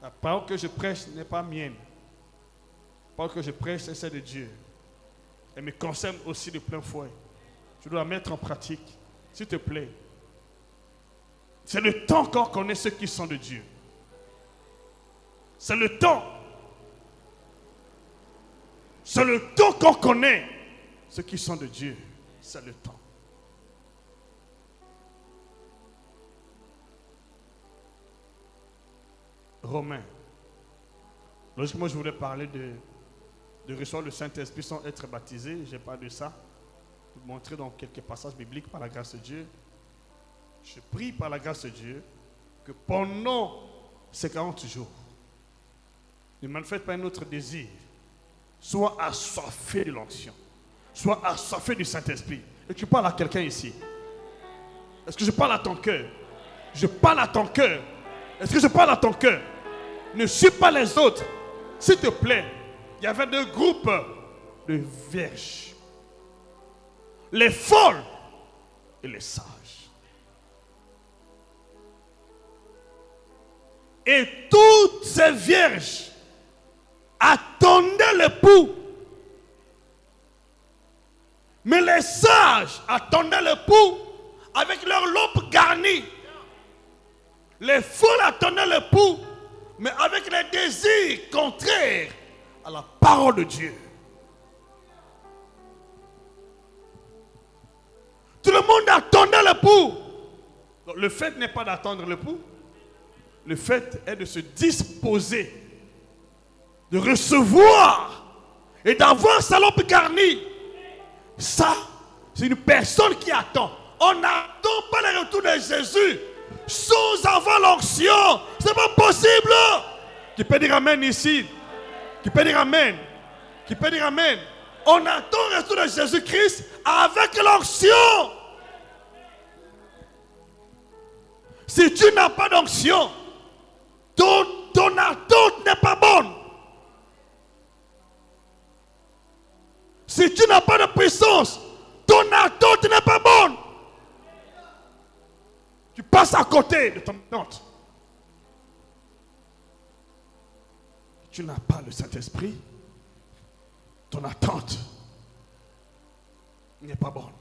La parole que je prêche n'est pas mienne. La parole que je prêche, c'est celle de Dieu. Elle me concerne aussi de plein fouet. Je dois la mettre en pratique. S'il te plaît. C'est le temps qu'on connaît ceux qui sont de Dieu. C'est le temps. C'est le temps qu'on connaît ceux qui sont de Dieu. C'est le temps. Romains. Logiquement, je voulais parler de recevoir le Saint-Esprit sans être baptisé. Je n'ai pas de ça. Je vais vous montrer dans quelques passages bibliques par la grâce de Dieu. Je prie par la grâce de Dieu que pendant ces 40 jours, ne manifeste pas un autre désir. Sois assoiffé de l'onction. Sois assoiffé du Saint-Esprit. Et tu parles à quelqu'un ici. Est-ce que je parle à ton cœur? Je parle à ton cœur. Est-ce que je parle à ton cœur? Ne suis pas les autres. S'il te plaît, il y avait deux groupes de vierges. Les folles et les sages. Et toutes ces vierges attendaient l'époux. Mais les sages attendaient l'époux avec leur lampe garnie. Les folles attendaient l'époux, mais avec les désirs contraires à la parole de Dieu. Tout le monde attendait l'époux. Le fait n'est pas d'attendre l'époux. Le fait est de se disposer, de recevoir et d'avoir sa lampe garnie. Ça, c'est une personne qui attend. On n'attend pas le retour de Jésus sans avoir l'onction. C'est pas possible. Qui peut dire amen ici? Qui peut dire amen? Qui peut dire amen? On attend le retour de Jésus-Christ avec l'onction. Si tu n'as pas d'onction, ton attente n'est pas bonne. Si tu n'as pas de puissance, ton attente n'est pas bonne. Tu passes à côté de ton attente. Tu n'as pas le Saint-Esprit, ton attente n'est pas bonne.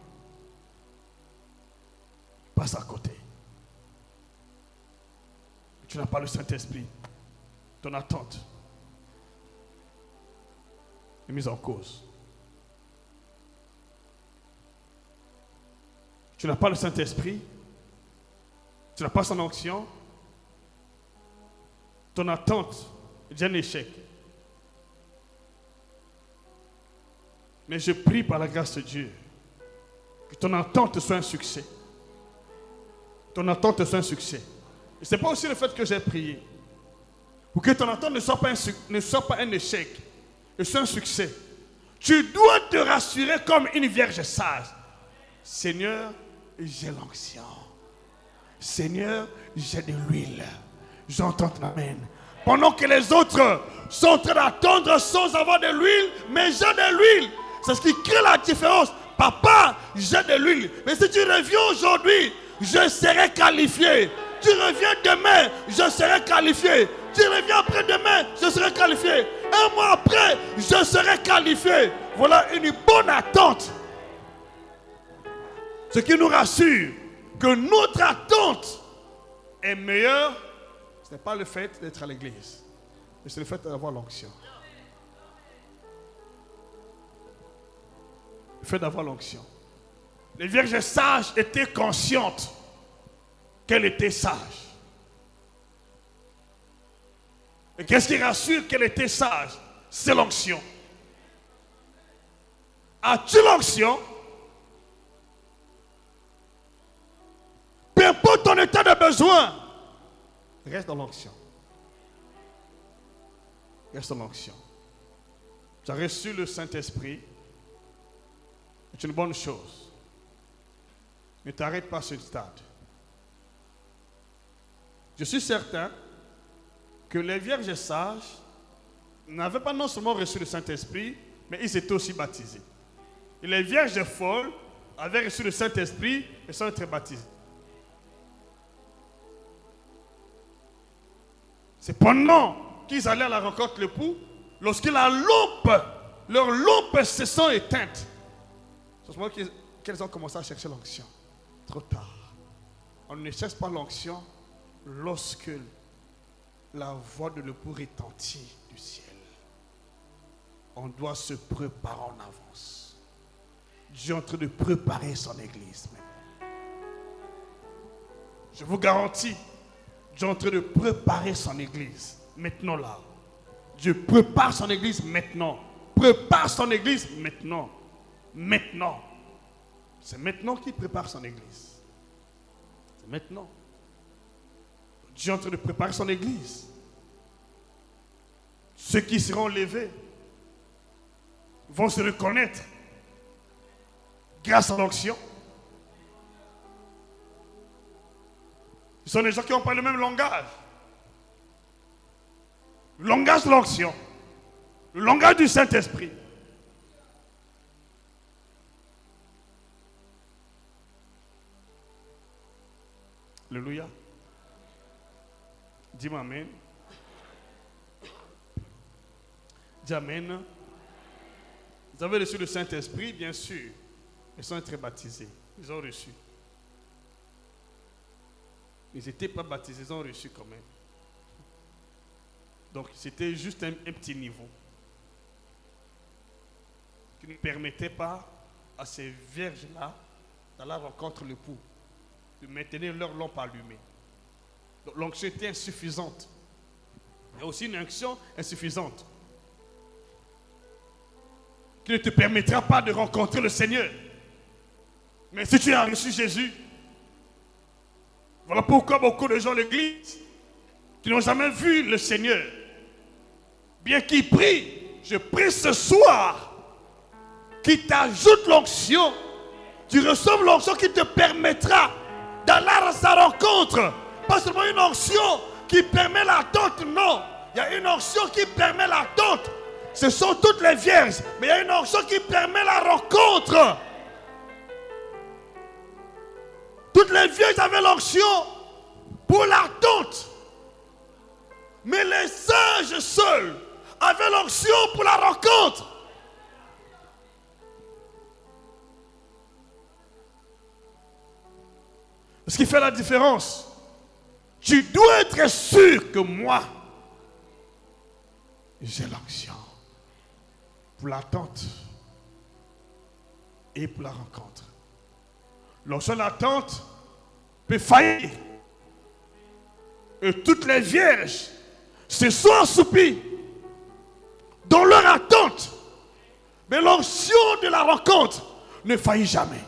Tu passes à côté. Tu n'as pas le Saint-Esprit, ton attente est mise en cause. Tu n'as pas le Saint-Esprit, tu n'as pas son onction, ton attente est déjà un échec. Mais je prie par la grâce de Dieu que ton attente soit un succès. Ton attente soit un succès. Et ce n'est pas aussi le fait que j'ai prié. Pour que ton attente ne soit pas un échec, et soit un succès. Tu dois te rassurer comme une vierge sage. Seigneur, j'ai l'onction. Seigneur, j'ai de l'huile. J'entends ton amen. Pendant que les autres sont en train d'attendre sans avoir de l'huile, mais j'ai de l'huile. C'est ce qui crée la différence. Papa, j'ai de l'huile. Mais si tu reviens aujourd'hui, je serai qualifié. Tu reviens demain, je serai qualifié. Tu reviens après-demain, je serai qualifié. Un mois après, je serai qualifié. Voilà une bonne attente. Ce qui nous rassure que notre attente est meilleure, ce n'est pas le fait d'être à l'église, mais c'est le fait d'avoir l'onction. Le fait d'avoir l'onction. Les vierges sages étaient conscientes qu'elle était sage. Et qu'est-ce qui rassure qu'elle était sage? C'est l'onction. As-tu l'onction? Peu importe ton état de besoin, reste dans l'onction. Reste dans l'onction. Tu as reçu le Saint-Esprit. C'est une bonne chose. Ne t'arrête pas à ce stade. Je suis certain que les vierges sages n'avaient pas non seulement reçu le Saint-Esprit, mais ils étaient aussi baptisés. Et les vierges folles avaient reçu le Saint-Esprit et sont très baptisées. C'est pendant qu'ils allaient à la rencontre de l'époux, lorsque leur lampe se sont éteintes, c'est à ce moment qu'elles ont commencé à chercher l'onction. Trop tard. On ne cherche pas l'onction lorsque la voix de l'époux retentit du ciel. On doit se préparer en avance. Dieu est en train de préparer son église. Je vous garantis, Dieu est en train de préparer son église. Maintenant là. Dieu prépare son église maintenant. Prépare son église maintenant. Maintenant. C'est maintenant qu'il prépare son église. C'est maintenant. Dieu est en train de préparer son église. Ceux qui seront levés vont se reconnaître grâce à l'onction. Ce sont des gens qui n'ont pas le même langage. Le langage de l'onction. Le langage du Saint-Esprit. Alléluia. Dis-moi amen. Dis amen. Vous avez reçu le Saint-Esprit, bien sûr. Ils sont très baptisés. Ils ont reçu. Ils n'étaient pas baptisés, ils ont reçu quand même. Donc c'était juste un petit niveau qui ne permettait pas à ces vierges-là d'aller rencontrer l'époux, de maintenir leur lampe allumée. Donc l'onction était insuffisante. Il y a aussi une onction insuffisante qui ne te permettra pas de rencontrer le Seigneur. Mais si tu as reçu Jésus, voilà pourquoi beaucoup de gens de l'église qui n'ont jamais vu le Seigneur, bien qu'ils prient, je prie ce soir, qui t'ajoute l'onction, tu reçois l'onction qui te permettra d'aller à sa rencontre. Pas seulement une onction qui permet l'attente, non. Il y a une onction qui permet l'attente. Ce sont toutes les vierges, mais il y a une onction qui permet la rencontre. Toutes les vierges avaient l'onction pour l'attente. Mais les sages seuls avaient l'onction pour la rencontre. Ce qui fait la différence, tu dois être sûr que moi, j'ai l'onction pour l'attente et pour la rencontre. L'onction d'attente peut faillir. Et toutes les vierges se sont assoupies dans leur attente. Mais l'onction de la rencontre ne faillit jamais.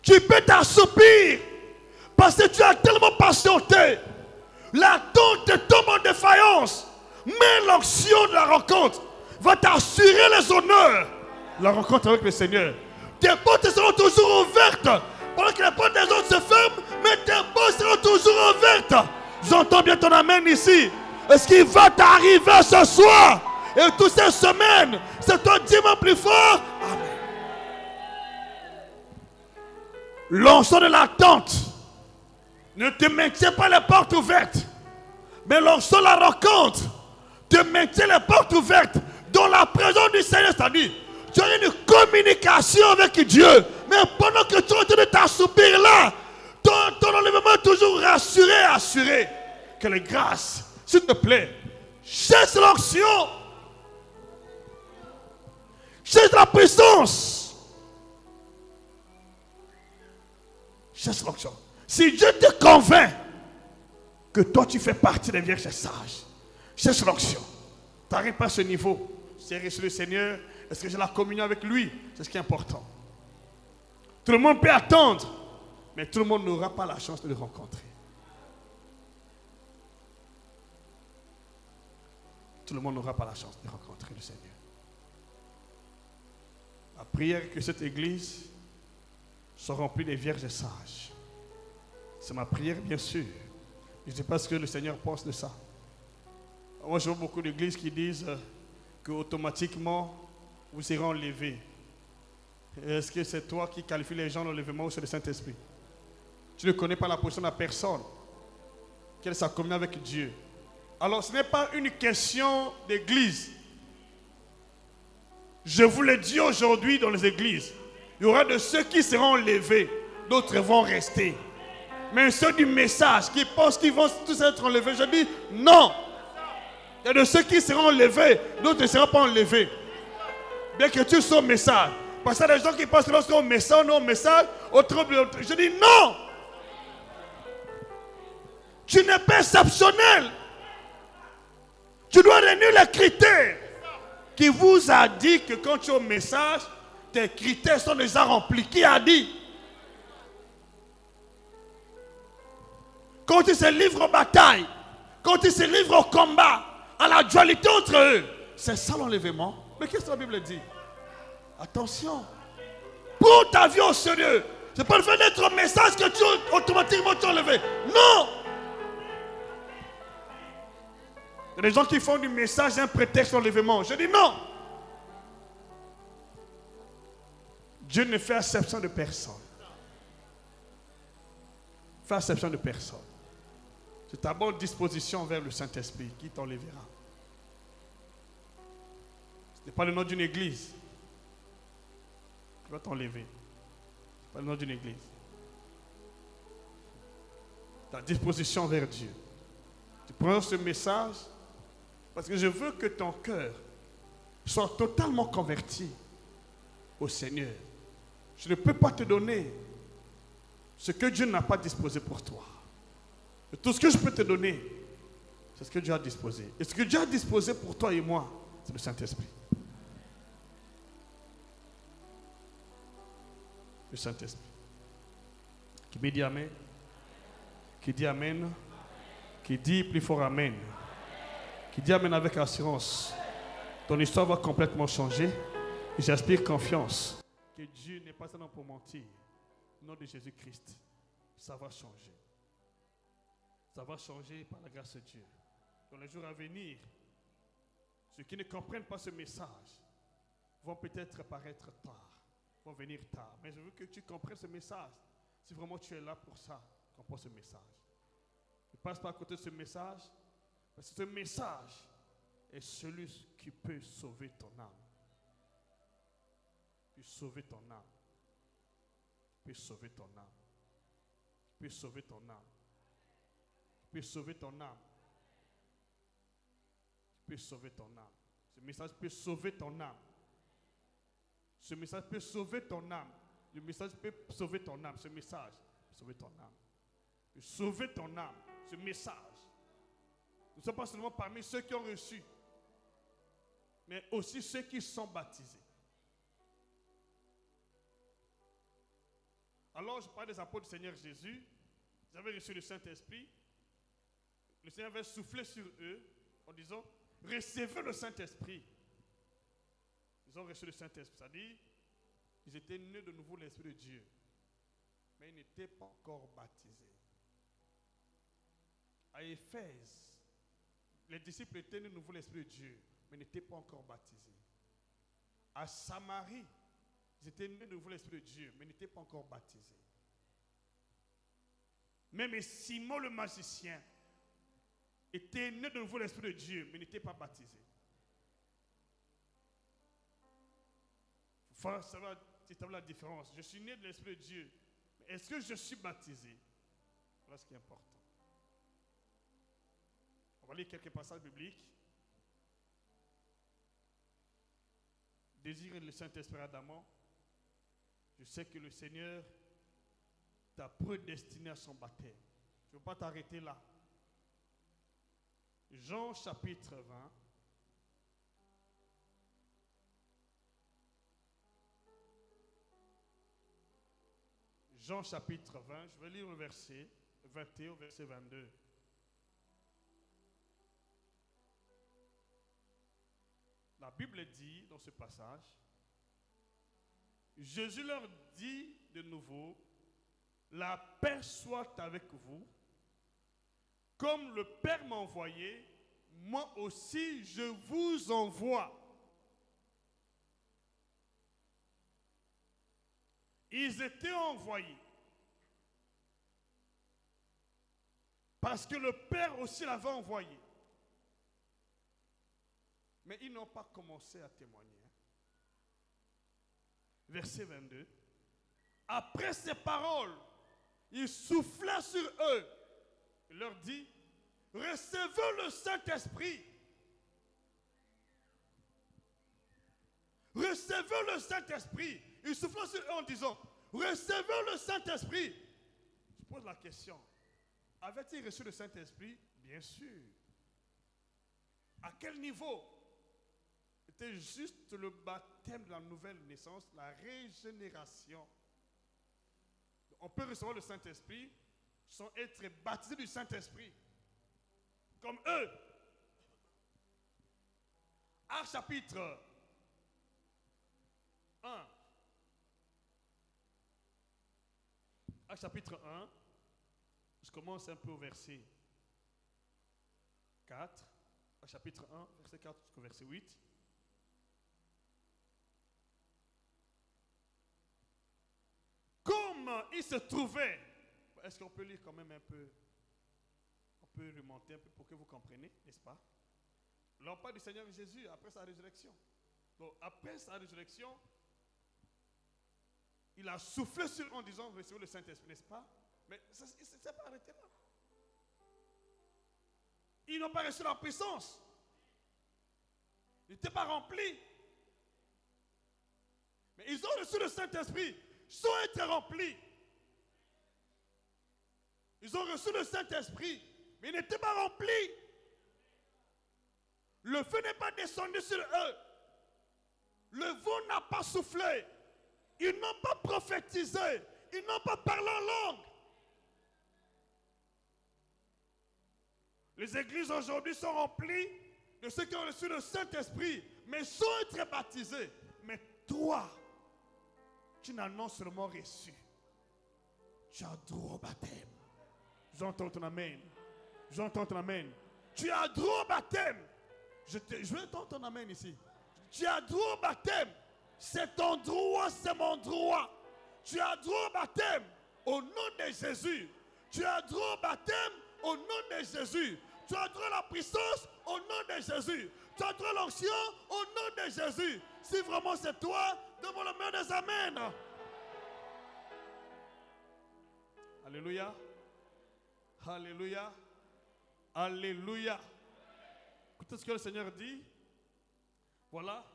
Tu peux t'assoupir parce que tu as tellement patienté. L'attente te tombe en défaillance. Mais l'onction de la rencontre va t'assurer les honneurs. La rencontre avec le Seigneur. Tes portes seront toujours ouvertes. Pendant que les portes des autres se ferment, mais tes portes seront toujours ouvertes. J'entends bien ton amen ici. Est-ce qu'il va t'arriver ce soir? Et toutes ces semaines, c'est ton dimanche plus fort. Amen. L'onction de l'attente ne te maintient pas les portes ouvertes. Mais l'onction de la rencontre te maintient les portes ouvertes dans la présence du Seigneur. C'est-à-dire, tu as une communication avec Dieu. Mais pendant que tu es en train de t'assoupir là, ton enlèvement est toujours rassuré, assuré. Que les grâces, s'il te plaît, cherche l'onction. Cherche la puissance. Cherche l'onction. Si Dieu te convainc que toi tu fais partie des vierges sages, cherche l'onction. Tu n'arrives pas à ce niveau. C'est reçu le Seigneur. Est-ce que j'ai la communion avec lui? C'est ce qui est important. Tout le monde peut attendre, mais tout le monde n'aura pas la chance de le rencontrer. Tout le monde n'aura pas la chance de rencontrer le Seigneur. La prière que cette église soit remplie des vierges sages. C'est ma prière, bien sûr. Je ne sais pas ce que le Seigneur pense de ça. Moi, je vois beaucoup d'églises qui disent qu'automatiquement, vous serez enlevés. Est-ce que c'est toi qui qualifies les gens d'enlèvement ou c'est le Saint-Esprit? Tu ne connais pas la position de la personne. Quelle est sa communion avec Dieu? Alors, ce n'est pas une question d'église. Je vous le dis aujourd'hui dans les églises. Il y aura de ceux qui seront enlevés, d'autres vont rester. Mais ceux du message qui pensent qu'ils vont tous être enlevés, je dis non. Il y a de ceux qui seront enlevés, d'autres ne seront pas enlevés. Bien que tu sois au message. Parce qu'il y a des gens qui pensent que lorsqu'on est au message, non au message, je dis non. Tu n'es pas exceptionnel. Tu dois réunir les critères. Qui vous a dit que quand tu es au message, tes critères sont déjà remplis? Qui a dit? Quand ils se livrent aux batailles, quand ils se livrent au combat, à la dualité entre eux, c'est ça l'enlèvement. Mais qu'est-ce que la Bible dit? Attention. Prends ta vie au sérieux. C'est pas le fait d'être au message que tu automatiquement t'es enlevé. Non. Il y a des gens qui font du message un prétexte d'enlèvement. Je dis non. Dieu ne fait exception de personne. Fait exception de personne. C'est ta bonne disposition vers le Saint-Esprit qui t'enlèvera. Ce n'est pas le nom d'une église qui va t'enlever. Ce n'est pas le nom d'une église. Ta disposition vers Dieu. Tu prends ce message parce que je veux que ton cœur soit totalement converti au Seigneur. Je ne peux pas te donner ce que Dieu n'a pas disposé pour toi. Et tout ce que je peux te donner, c'est ce que Dieu a disposé. Et ce que Dieu a disposé pour toi et moi, c'est le Saint-Esprit. Le Saint-Esprit. Qui me dit Amen. Qui dit Amen. Qui dit plus fort Amen. Qui dit Amen avec assurance. Ton histoire va complètement changer. Et j'aspire confiance. Que Dieu n'est pas un homme pour mentir. Au nom de Jésus-Christ, ça va changer. Ça va changer par la grâce de Dieu. Dans les jours à venir, ceux qui ne comprennent pas ce message vont peut-être paraître tard, vont venir tard. Mais je veux que tu comprennes ce message. Si vraiment tu es là pour ça, comprends ce message. Ne passe pas à côté de ce message, parce que ce message est celui qui peut sauver ton âme. Peut sauver ton âme. Peut sauver ton âme. Peut sauver ton âme. Peut sauver ton âme. Peut sauver ton âme. Ce message peut sauver ton âme. Ce message peut sauver ton âme. Le message peut sauver ton âme. Ce message peut sauver ton âme. Peut sauver ton âme. Ce message. Nous ne sommes pas seulement parmi ceux qui ont reçu, mais aussi ceux qui sont baptisés. Alors, je parle des apôtres du Seigneur Jésus. Ils avaient reçu le Saint-Esprit. Le Seigneur avait soufflé sur eux en disant, recevez le Saint-Esprit. Ils ont reçu le Saint-Esprit. C'est-à-dire, ils étaient nés de nouveau l'Esprit de Dieu. Mais ils n'étaient pas encore baptisés. À Éphèse, les disciples étaient nés de nouveau l'Esprit de Dieu, mais n'étaient pas encore baptisés. À Samarie, ils étaient nés de nouveau l'Esprit de Dieu, mais n'étaient pas encore baptisés. Même Simon le magicien était né de nouveau l'Esprit de Dieu, mais n'était pas baptisé. Il faut savoir établir la différence. Je suis né de l'Esprit de Dieu, mais est-ce que je suis baptisé? Voilà ce qui est important. On va lire quelques passages bibliques. Désire le Saint-Esprit ardemment. Je sais que le Seigneur t'a prédestiné à son baptême. Je ne veux pas t'arrêter là. Jean chapitre 20. Jean chapitre 20, je vais lire le verset 21 au verset 22. La Bible dit dans ce passage, Jésus leur dit de nouveau, la paix soit avec vous. Comme le Père m'a envoyé, moi aussi je vous envoie. Ils étaient envoyés parce que le Père aussi l'avait envoyé. Mais ils n'ont pas commencé à témoigner. Verset 22. Après ces paroles, il souffla sur eux. Il leur dit, recevez le Saint-Esprit. Recevez le Saint-Esprit. Il souffla sur eux en disant, recevez le Saint-Esprit. Je pose la question, avait-il reçu le Saint-Esprit? Bien sûr. À quel niveau? C'était juste le baptême de la nouvelle naissance, la régénération. On peut recevoir le Saint-Esprit sans être baptisé du Saint-Esprit. Comme eux. Actes chapitre 1. Actes chapitre 1. Je commence un peu au verset 4. Actes chapitre 1, verset 4 jusqu'au verset 8. Comme il se trouvait, est-ce qu'on peut lire quand même un peu? On peut remonter un peu pour que vous compreniez, n'est-ce pas? L'on parle du Seigneur Jésus après sa résurrection. Donc après sa résurrection, il a soufflé sur eux en disant, recevez le Saint-Esprit, n'est-ce pas? Mais ça ne s'est pas arrêté là. Ils n'ont pas reçu la puissance. Ils n'étaient pas remplis. Mais ils ont reçu le Saint-Esprit sans être remplis. Ils ont reçu le Saint-Esprit, mais ils n'étaient pas remplis. Le feu n'est pas descendu sur eux. Le vent n'a pas soufflé. Ils n'ont pas prophétisé. Ils n'ont pas parlé en langue. Les églises aujourd'hui sont remplies de ceux qui ont reçu le Saint-Esprit, mais sans être baptisés. Mais toi, tu n'as non seulement reçu, tu as droit au baptême. J'entends ton amen. J'entends ton amen. Tu as droit au baptême. Je veux entendre ton amen ici. Tu as droit au baptême. C'est ton droit, c'est mon droit. Tu as droit au baptême au nom de Jésus. Tu as droit au baptême au nom de Jésus. Tu as droit à la puissance au nom de Jésus. Tu as droit à l'onction au nom de Jésus. Si vraiment c'est toi, devant le main des amens. Alléluia. Alléluia. Alléluia. Écoutez ce que le Seigneur dit. Voilà.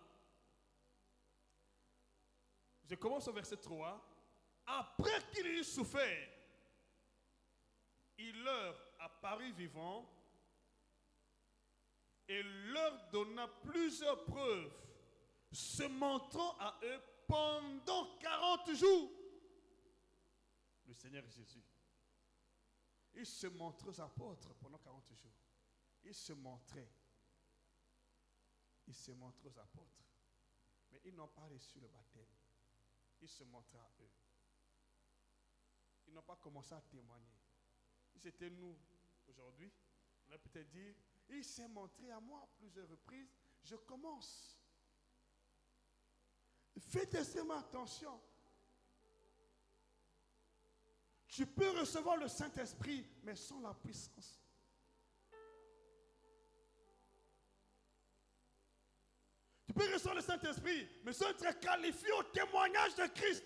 Je commence au verset 3. Après qu'il eut souffert, il leur apparut vivant et leur donna plusieurs preuves, se montrant à eux pendant 40 jours. Le Seigneur Jésus, il se montrait aux apôtres pendant 40 jours. Il se montrait. Il se montrait aux apôtres. Mais ils n'ont pas reçu le baptême. Il se montrait à eux. Ils n'ont pas commencé à témoigner. Si c'était nous aujourd'hui, on a peut-être dit, il s'est montré à moi à plusieurs reprises, je commence. Faites extrêmement attention. Tu peux recevoir le Saint-Esprit, mais sans la puissance. Tu peux recevoir le Saint-Esprit, mais sans être qualifié au témoignage de Christ.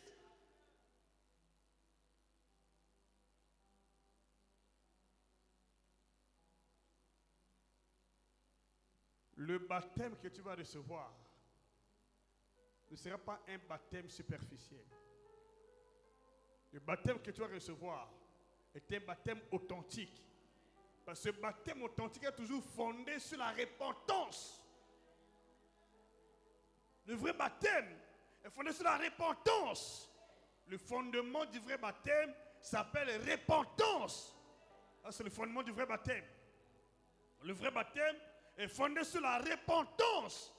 Le baptême que tu vas recevoir ne sera pas un baptême superficiel. Le baptême que tu vas recevoir est un baptême authentique. Parce que ce baptême authentique est toujours fondé sur la repentance. Le vrai baptême est fondé sur la repentance. Le fondement du vrai baptême s'appelle repentance. C'est le fondement du vrai baptême. Le vrai baptême est fondé sur la repentance.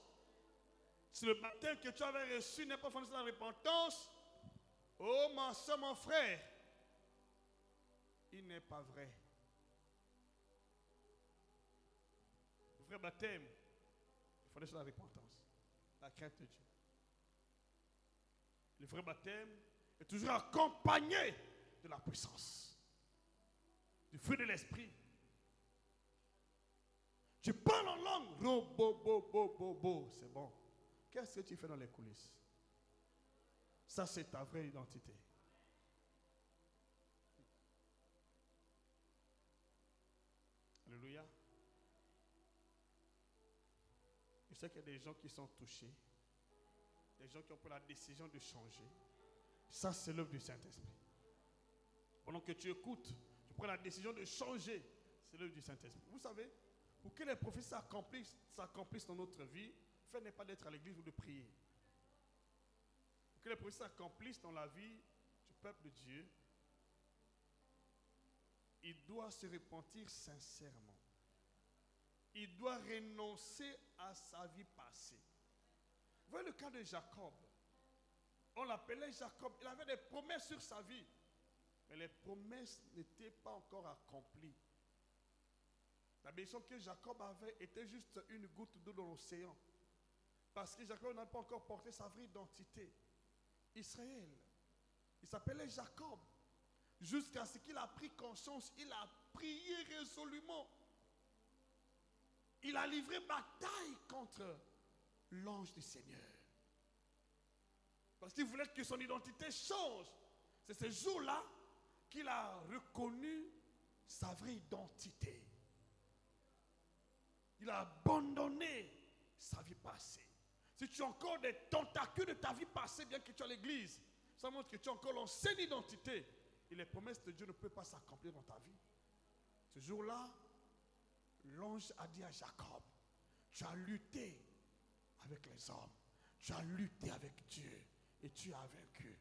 Si le baptême que tu avais reçu n'est pas fondé sur la repentance, oh ma soeur, mon frère, il n'est pas vrai. Le vrai baptême est fondé sur la repentance, la crainte de Dieu. Le vrai baptême est toujours accompagné de la puissance, du fruit de l'esprit. Tu parles en langue, c'est bon. Qu'est-ce que tu fais dans les coulisses? Ça, c'est ta vraie identité. Alléluia. Je sais qu'il y a des gens qui sont touchés, des gens qui ont pris la décision de changer. Ça, c'est l'œuvre du Saint-Esprit. Pendant que tu écoutes, tu prends la décision de changer. C'est l'œuvre du Saint-Esprit. Vous savez, pour que les prophéties s'accomplissent dans notre vie, le fait n'est pas d'être à l'église ou de prier. Pour que les prophéties s'accomplissent dans la vie du peuple de Dieu, il doit se repentir sincèrement. Il doit renoncer à sa vie passée. Vous voyez le cas de Jacob. On l'appelait Jacob. Il avait des promesses sur sa vie. Mais les promesses n'étaient pas encore accomplies. La bénédiction que Jacob avait était juste une goutte d'eau dans l'océan. Parce que Jacob n'a pas encore porté sa vraie identité. Israël. Il s'appelait Jacob. Jusqu'à ce qu'il a pris conscience, il a prié résolument. Il a livré bataille contre l'ange du Seigneur. Parce qu'il voulait que son identité change. C'est ce jour-là qu'il a reconnu sa vraie identité. Il a abandonné sa vie passée. Si tu as encore des tentacules de ta vie passée, bien que tu es à l'église, ça montre que tu as encore l'ancienne identité. Et les promesses de Dieu ne peuvent pas s'accomplir dans ta vie. Ce jour-là, l'ange a dit à Jacob, tu as lutté avec les hommes, tu as lutté avec Dieu et tu as vaincu.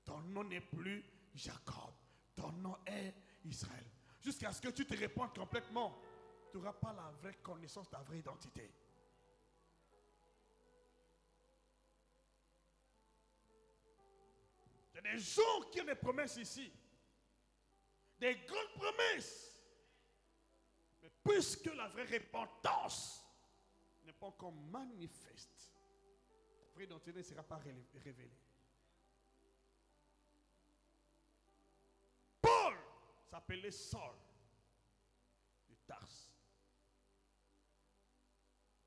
Ton nom n'est plus Jacob, ton nom est Israël. Jusqu'à ce que tu te répandes complètement, tu n'auras pas la vraie connaissance de ta vraie identité. Il y a des gens qui ont des promesses ici, des grandes promesses. Mais puisque la vraie repentance n'est pas encore manifeste, la vraie identité ne sera pas révélée. Paul s'appelait Saul de Tarse.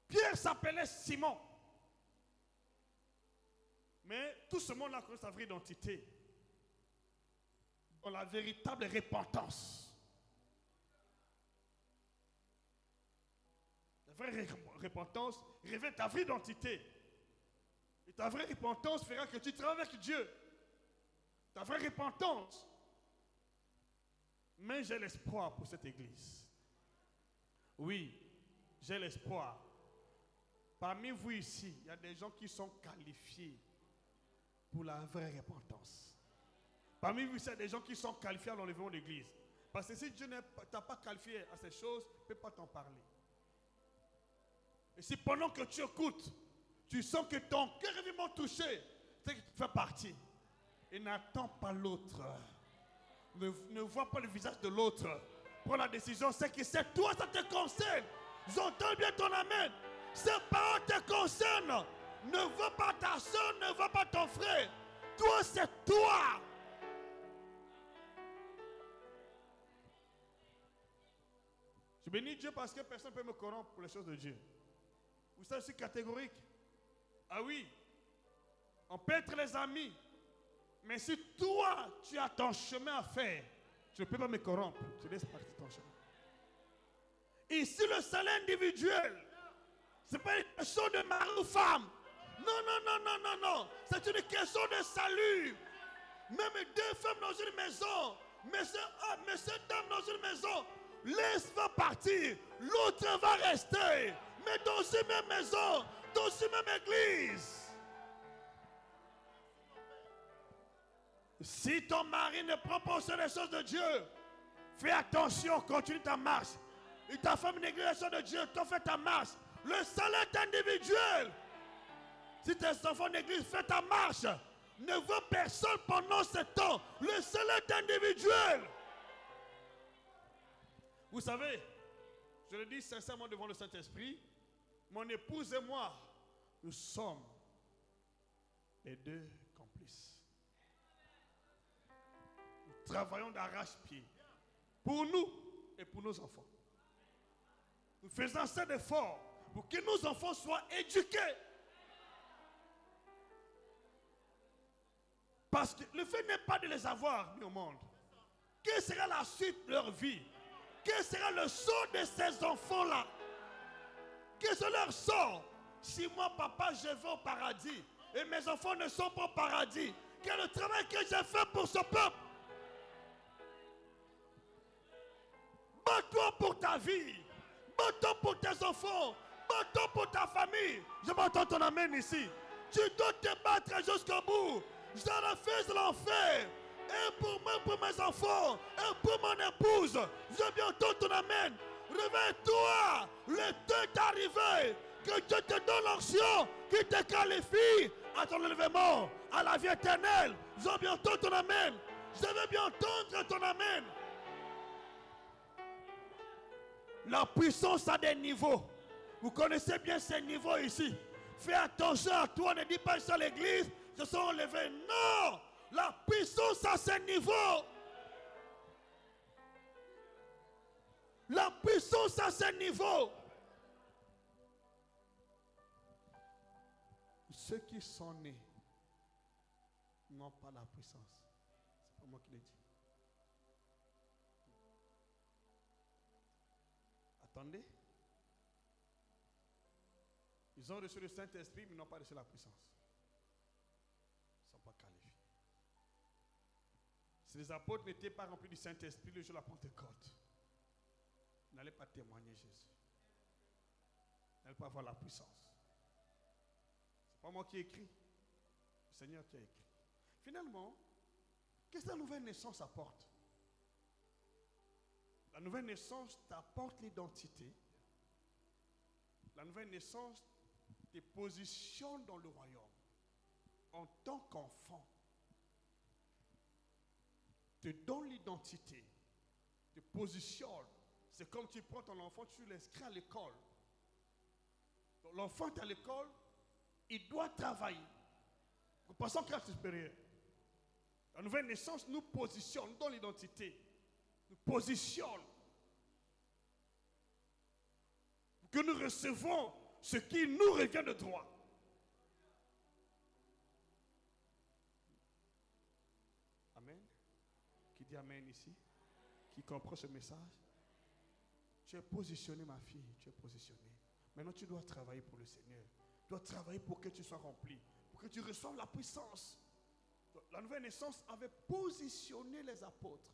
Pierre s'appelait Simon. Mais tout ce monde-là connaît sa vraie identité dans la véritable repentance. La vraie repentance révèle ta vraie identité. Et ta vraie repentance fera que tu travailles avec Dieu. Ta vraie repentance. Mais j'ai l'espoir pour cette église. Oui, j'ai l'espoir. Parmi vous ici, il y a des gens qui sont qualifiés pour la vraie repentance. Parmi vous, il y a des gens qui sont qualifiés à l'enlèvement de l'église. Parce que si Dieu ne t'a pas qualifié à ces choses, il ne peut pas t'en parler. Et si pendant que tu écoutes, tu sens que ton cœur est vraiment touché, c'est que tu fais partie. Et n'attends pas l'autre. Ne vois pas le visage de l'autre. Prends la décision, c'est que c'est toi, ça te concerne. J'entends bien ton amen. Ces paroles te concernent. Ne vois pas ta soeur, ne vois pas ton frère. Toi, c'est toi. Je bénis Dieu parce que personne ne peut me corrompre pour les choses de Dieu. Vous savez, c'est catégorique. Ah oui, on peut être les amis. Mais si toi, tu as ton chemin à faire, tu ne peux pas me corrompre. Tu laisses partir ton chemin. Ici, le salaire individuel, ce n'est pas une question de mari ou femme. Non. C'est une question de salut. Même deux femmes dans une maison, monsieur dame dans une maison, laisse va partir, l'autre va rester. Mais dans une même maison, dans une même église. Si ton mari ne prend pas sur les choses de Dieu, fais attention, continue ta marche. Et ta femme néglige les choses de Dieu, toi fais ta marche. Le salaire est individuel. Si tes enfants négligent, fais ta marche. Ne vois personne pendant ce temps. Le salaire est individuel. Vous savez, je le dis sincèrement devant le Saint-Esprit, mon épouse et moi, nous sommes les deux complices. Nous travaillons d'arrache-pied pour nous et pour nos enfants. Nous faisons assez d'efforts pour que nos enfants soient éduqués. Parce que le fait n'est pas de les avoir mis au monde. Quelle sera la suite de leur vie? Quel sera le sort de ces enfants-là? Quel sera leur sort? Si moi, papa, je vais au paradis et mes enfants ne sont pas au paradis, quel est le travail que j'ai fait pour ce peuple? Bats-toi pour ta vie. Bats-toi pour tes enfants. Bats-toi pour ta famille. Je m'entends ton amen ici. Tu dois te battre jusqu'au bout. J'en ai fait l'enfer. Et pour moi, pour mes enfants, et pour mon épouse, je viens entendre ton amen. Réveille-toi, le temps est arrivé. Que Dieu te donne l'onction qui te qualifie à ton enlèvement, à la vie éternelle. Je veux bien entendre ton amen. Je veux bien entendre ton amen. La puissance a des niveaux. Vous connaissez bien ces niveaux ici. Fais attention à toi, ne dis pas sur l'église, je suis enlevé. Non! La puissance à ce niveau. La puissance à ce niveau. ceux qui sont nés n'ont pas la puissance. C'est pas moi qui l'ai dit. Attendez. Ils ont reçu le Saint-Esprit, mais n'ont pas reçu la puissance. Ils ne sont pas qualifiés. Si les apôtres n'étaient pas remplis du Saint-Esprit le jour de la Pentecôte, ils n'allaient pas témoigner Jésus. Ils n'allaient pas avoir la puissance. Ce n'est pas moi qui ai écrit. Le Seigneur qui a écrit. Finalement, qu'est-ce que la nouvelle naissance apporte? La nouvelle naissance t'apporte l'identité. La nouvelle naissance te positionne dans le royaume en tant qu'enfant. Te donne l'identité, te positionne. C'est comme tu prends ton enfant, tu l'inscris à l'école. L'enfant est à l'école, il doit travailler. Nous passons en classe supérieure. La nouvelle naissance nous positionne dans l'identité. Nous positionne. Pour que nous recevons ce qui nous revient de droit. Amen. Qui dit Amen ici? Qui comprend ce message? Tu es positionné, ma fille, tu es positionné. Maintenant, tu dois travailler pour le Seigneur. Tu dois travailler pour que tu sois rempli, pour que tu reçoives la puissance. La nouvelle naissance avait positionné les apôtres,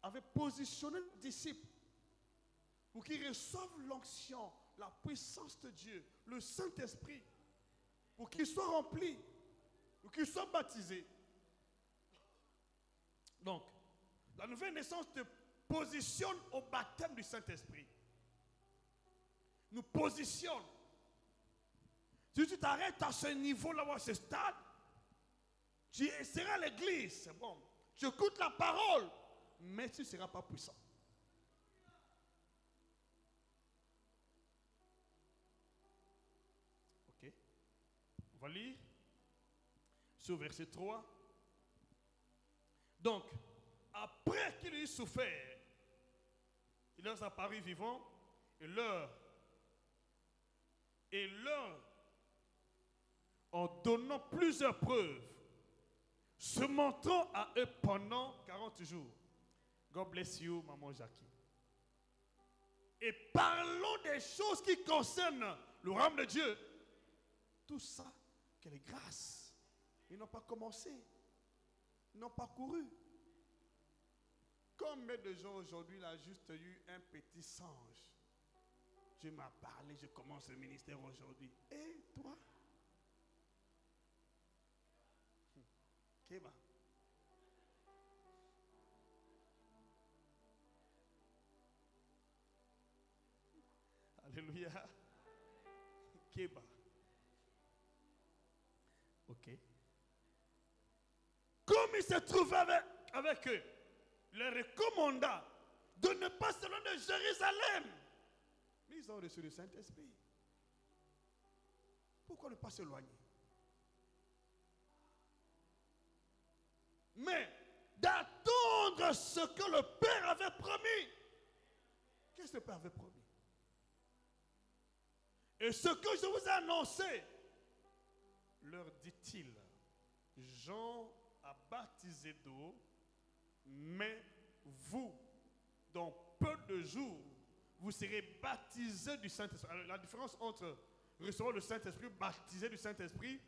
avait positionné les disciples, pour qu'ils reçoivent l'onction, la puissance de Dieu, le Saint-Esprit, pour qu'ils soient remplis, pour qu'ils soient baptisés. Donc, la nouvelle naissance te positionne au baptême du Saint-Esprit. Nous positionne. Si tu t'arrêtes à ce niveau-là, à ce stade, tu seras à l'église, c'est bon. Tu écoutes la parole, mais tu ne seras pas puissant. Ok. On va lire sur verset 3. Donc, après qu'il eut souffert, il leur apparut vivant et leur en donnant plusieurs preuves, se montrant à eux pendant 40 jours. God bless you, maman Jackie. Et parlons des choses qui concernent le royaume de Dieu. Tout ça, quelle est grâce. Ils n'ont pas commencé. Ils n'ont pas couru. Combien de gens aujourd'hui, il a juste eu un petit songe. Dieu m'a parlé, je commence le ministère aujourd'hui. Et toi? Kéba. Alléluia. Kéba. Ok. Comme il se trouvait avec eux, il leur recommanda de ne pas s'éloigner de Jérusalem. Mais ils ont reçu le Saint-Esprit. Pourquoi ne pas s'éloigner? Mais d'attendre ce que le Père avait promis. Qu'est-ce que le Père avait promis? Et ce que je vous ai annoncé, leur dit-il, Jean a baptisé d'eau, mais vous, dans peu de jours, vous serez baptisés du Saint-Esprit. Alors, la différence entre recevoir le Saint-Esprit, baptisé du Saint-Esprit,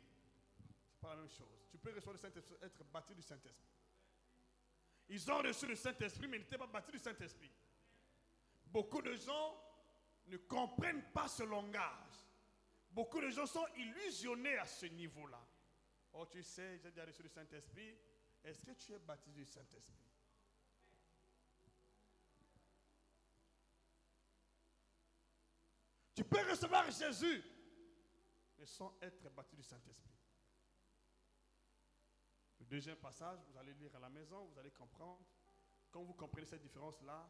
c'est pas la même chose. Tu peux recevoir le Saint-Esprit, être baptisé du Saint-Esprit. Ils ont reçu le Saint-Esprit, mais ils n'étaient pas baptisés du Saint-Esprit. Beaucoup de gens ne comprennent pas ce langage. Beaucoup de gens sont illusionnés à ce niveau-là. Oh, tu sais, j'ai déjà reçu le Saint-Esprit. Est-ce que tu es baptisé du Saint-Esprit? Tu peux recevoir Jésus, mais sans être baptisé du Saint-Esprit. Le deuxième passage, vous allez lire à la maison, vous allez comprendre. Quand vous comprenez cette différence-là,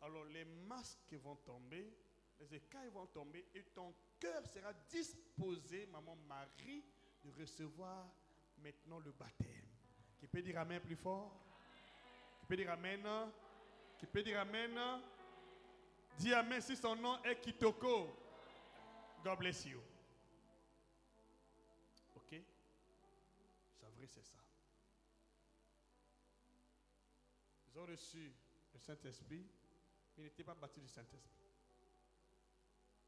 alors les masques vont tomber, les écailles vont tomber et ton cœur sera disposé, maman Marie, de recevoir maintenant le baptême. Qui peut dire Amen plus fort? Qui peut dire Amen? Qui peut dire Amen? Dis Amen si son nom est Kitoko. God bless you. compris, c'est ça. Ils ont reçu le Saint-Esprit, mais ils n'étaient pas baptisés du Saint-Esprit.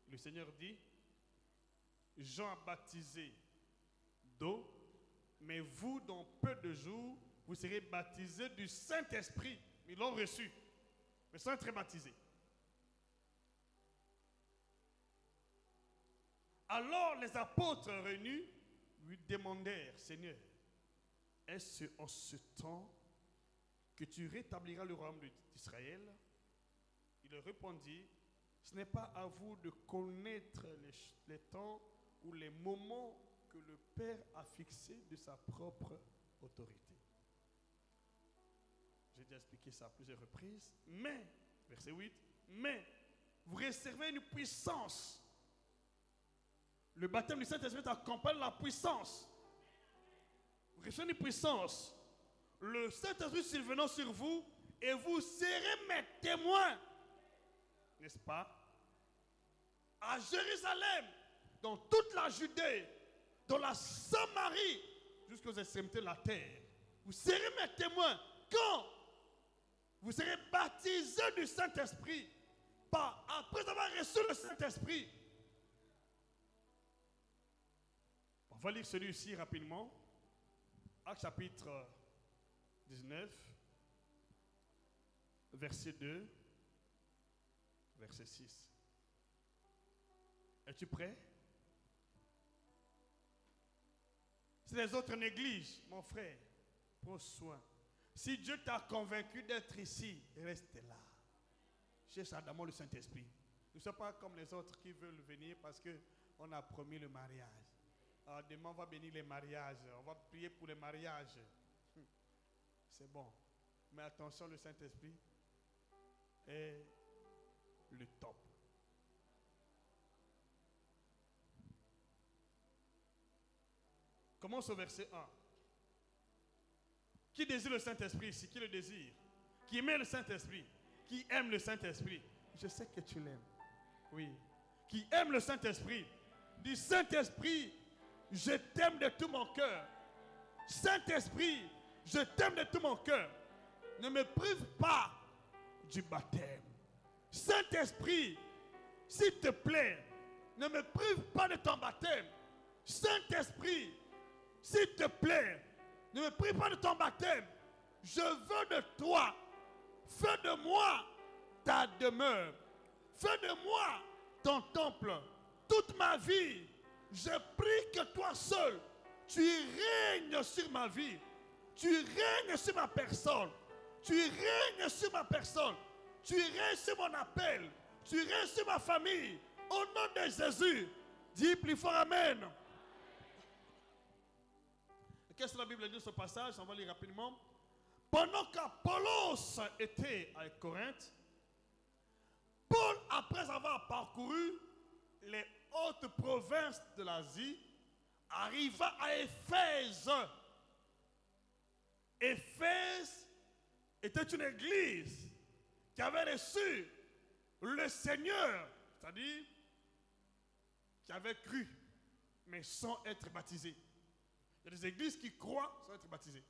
Le Seigneur dit, Jean a baptisé d'eau, mais vous, dans peu de jours, vous serez baptisés du Saint-Esprit. Ils l'ont reçu, mais sans être baptisés. Alors les apôtres réunis lui demandèrent, Seigneur, est-ce en ce temps que tu rétabliras le royaume d'Israël? Il leur répondit, ce n'est pas à vous de connaître les temps ou les moments que le Père a fixés de sa propre autorité. J'ai déjà expliqué ça à plusieurs reprises. Mais, verset 8, mais vous réservez une puissance. Le baptême du Saint-Esprit accompagne la puissance. Vous recevez une puissance. Le Saint-Esprit survenant sur vous et vous serez mes témoins. N'est-ce pas? À Jérusalem, dans toute la Judée, dans la Samarie, jusqu'aux extrémités de la terre. Vous serez mes témoins. Quand vous serez baptisés du Saint-Esprit, pas après avoir reçu le Saint-Esprit. On va lire celui-ci rapidement. Actes chapitre 19, verset 2, verset 6. Es-tu prêt? Si les autres négligent, mon frère, prends soin. Si Dieu t'a convaincu d'être ici, reste là. Cherche d'abord le Saint-Esprit. Nous ne sommes pas comme les autres qui veulent venir parce qu'on a promis le mariage. Alors demain, on va bénir les mariages. On va prier pour les mariages. C'est bon. Mais attention, le Saint-Esprit est le top. Commence au verset 1. Qui désire le Saint-Esprit ici? Qui le désire? Qui aime le Saint-Esprit? Qui aime le Saint-Esprit? Je sais que tu l'aimes. Oui. Qui aime le Saint-Esprit? Dis Saint-Esprit, je t'aime de tout mon cœur. Saint-Esprit, je t'aime de tout mon cœur. Ne me prive pas du baptême. Saint-Esprit, s'il te plaît, ne me prive pas de ton baptême. Saint-Esprit, s'il te plaît, ne me prive pas de ton baptême. Je veux de toi. Fais de moi ta demeure. Fais de moi ton temple. Toute ma vie, je prie que toi seul, tu règnes sur ma vie. Tu règnes sur ma personne. Tu règnes sur ma personne. Tu règnes sur mon appel. Tu règnes sur ma famille. Au nom de Jésus, dis plus fort Amen. Qu'est-ce que la Bible dit de ce passage? On va lire rapidement. Pendant qu'Apollos était à Corinthe, Paul, après avoir parcouru les hautes provinces de l'Asie, arriva à Éphèse. Éphèse était une église qui avait reçu le Seigneur, c'est-à-dire qui avait cru, mais sans être baptisé. Il y a des églises qui croient sans être baptisées.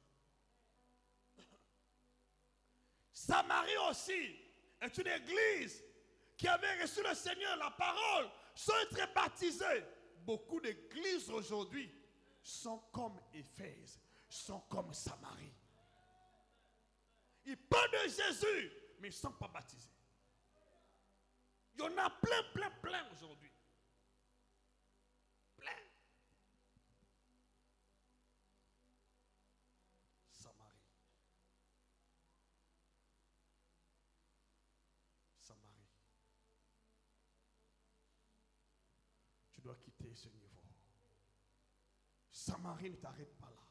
Samarie aussi est une église qui avait reçu le Seigneur, la parole, sans être baptisée. Beaucoup d'églises aujourd'hui sont comme Éphèse, sont comme Samarie. Ils parlent de Jésus, mais ils ne sont pas baptisés. Il y en a plein aujourd'hui. Plein. Samarie. Samarie. Tu dois quitter ce niveau. Samarie ne t'arrête pas là.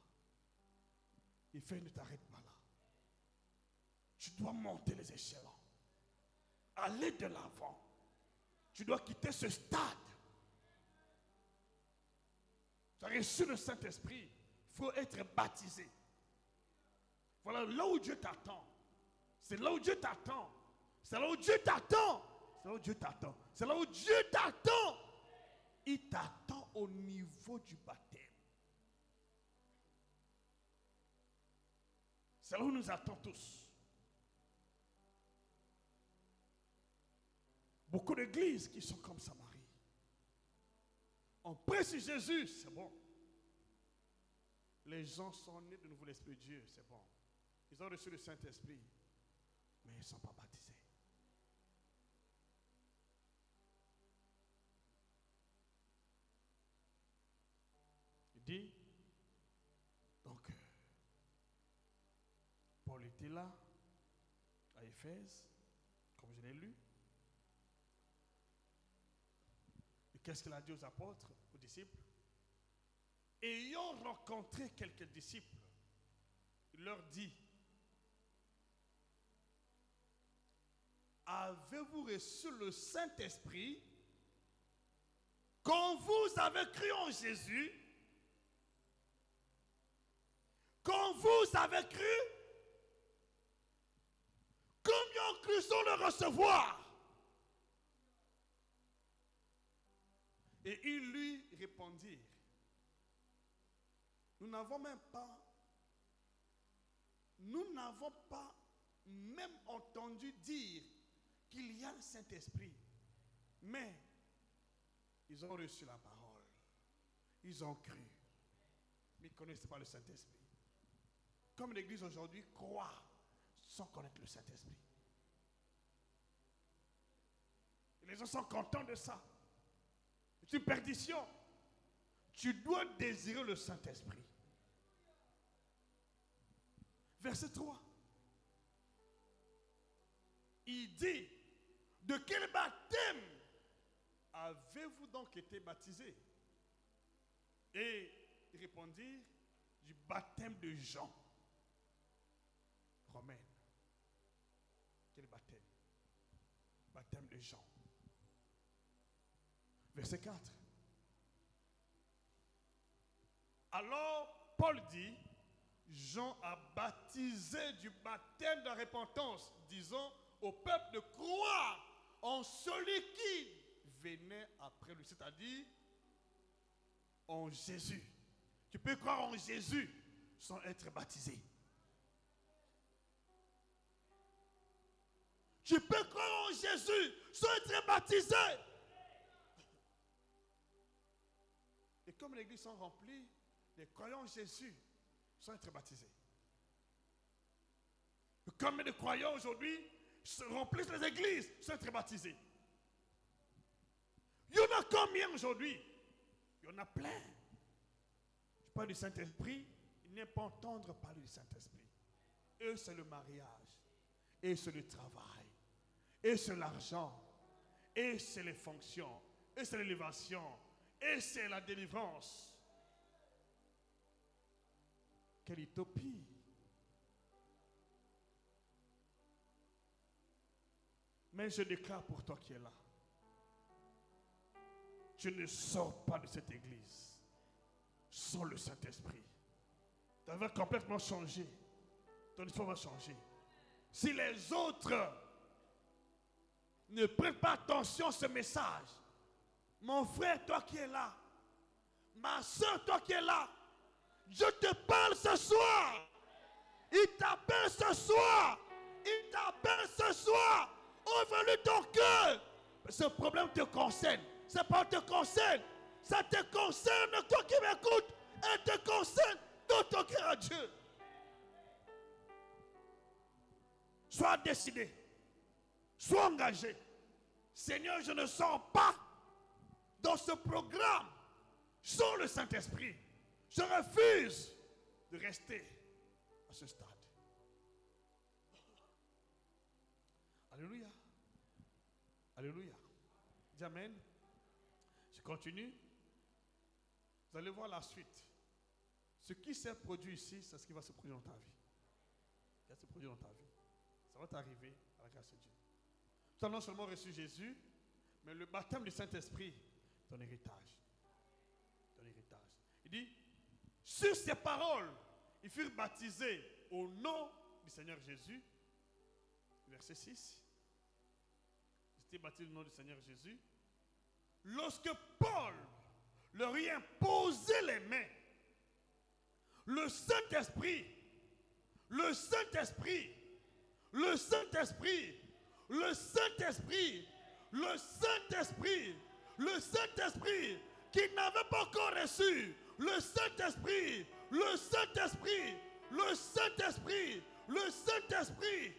Éphèse ne t'arrête pas là. Tu dois monter les échelons. Aller de l'avant. Tu dois quitter ce stade. Tu as reçu le Saint-Esprit. Il faut être baptisé. Voilà là où Dieu t'attend. C'est là où Dieu t'attend. C'est là où Dieu t'attend. C'est là où Dieu t'attend. C'est là où Dieu t'attend. Il t'attend au niveau du baptême. C'est là où nous attend tous. Beaucoup d'églises qui sont comme Samarie. On prie sur Jésus, c'est bon. Les gens sont nés de nouveau l'Esprit de Dieu, c'est bon. Ils ont reçu le Saint-Esprit, mais ils ne sont pas baptisés. Il dit, donc, Paul était là, à Éphèse, comme je l'ai lu. Et qu'est-ce qu'il a dit aux apôtres, aux disciples? Ayant rencontré quelques disciples, il leur dit, avez-vous reçu le Saint-Esprit quand vous avez cru en Jésus? Quand vous avez cru, combien ont cru sans le recevoir? Et ils lui répondirent, nous n'avons pas même entendu dire qu'il y a le Saint-Esprit. Mais ils ont reçu la parole. Ils ont cru. Mais ils ne connaissaient pas le Saint-Esprit. Comme l'Église aujourd'hui croit sans connaître le Saint-Esprit. Et les gens sont contents de ça. C'est une perdition. Tu dois désirer le Saint-Esprit. Verset 3. Il dit, de quel baptême avez-vous donc été baptisés? Et ils répondirent, du baptême de Jean. Romaine. Quel baptême? Baptême de Jean. Verset 4. Alors, Paul dit, Jean a baptisé du baptême de repentance, disons au peuple de croire en celui qui venait après lui, c'est-à-dire en Jésus. Tu peux croire en Jésus sans être baptisé. Tu peux croire en Jésus sans être baptisé. Et comme les églises sont remplies, les croyants en Jésus sans être baptisés. Et comme les croyants aujourd'hui se remplissent les églises sans être baptisés. Il y en a combien aujourd'hui? Il y en a plein. Je parle du Saint-Esprit, il n'est pas entendre parler du Saint-Esprit. Eux, c'est le mariage. Et c'est le travail. Et c'est l'argent. Et c'est les fonctions. Et c'est l'élévation. Et c'est la délivrance. Quelle utopie. Mais je déclare pour toi qui es là. Tu ne sors pas de cette église sans le Saint-Esprit. Tu vas complètement changer. Ton histoire va changer. Si les autres ne prennent pas attention à ce message, mon frère, toi qui es là, ma soeur, toi qui es là, je te parle ce soir. Il t'appelle ce soir. Il t'appelle ce soir. Ouvre-lui ton cœur. Ce problème te concerne. Ce pas te concerne. Ça te concerne, toi qui m'écoutes. Elle te concerne dans ton cœur à Dieu. Sois décidé. Sois engagé. Seigneur, je ne sors pas dans ce programme sans le Saint-Esprit. Je refuse de rester à ce stade. Alléluia. Alléluia. Dis amen. Je continue. Vous allez voir la suite. Ce qui s'est produit ici, c'est ce qui va se produire dans ta vie. Ce qui va se produire dans ta vie. Ça va t'arriver à la grâce de Dieu. Tu as non seulement reçu Jésus, mais le baptême du Saint-Esprit, ton héritage. Ton héritage. Il dit, sur ces paroles, ils furent baptisés au nom du Seigneur Jésus. Verset 6. Ils étaient baptisés au nom du Seigneur Jésus. Lorsque Paul leur y imposait les mains, le Saint-Esprit Le Saint-Esprit, le Saint-Esprit, le Saint-Esprit, le Saint-Esprit, le Saint-Esprit qui n'avait pas encore reçu, le Saint-Esprit, le Saint-Esprit, le Saint-Esprit, le Saint-Esprit,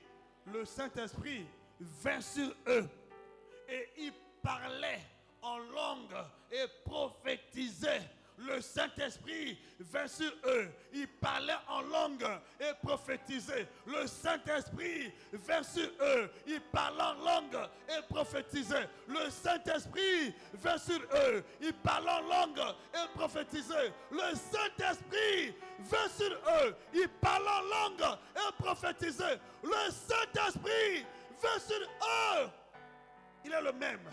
le Saint-Esprit vint sur eux et il parlait en langue et prophétisait. Le Saint-Esprit vint sur eux. Il parlait en langue et prophétisait. Le Saint-Esprit vint sur eux. Il parlait en langue et prophétisait. Le Saint-Esprit vint sur eux. Il parlait en langue et prophétisait. Le Saint-Esprit vint sur eux. Il parlait en langue et prophétisait. Le Saint-Esprit vint sur eux. Il est le même.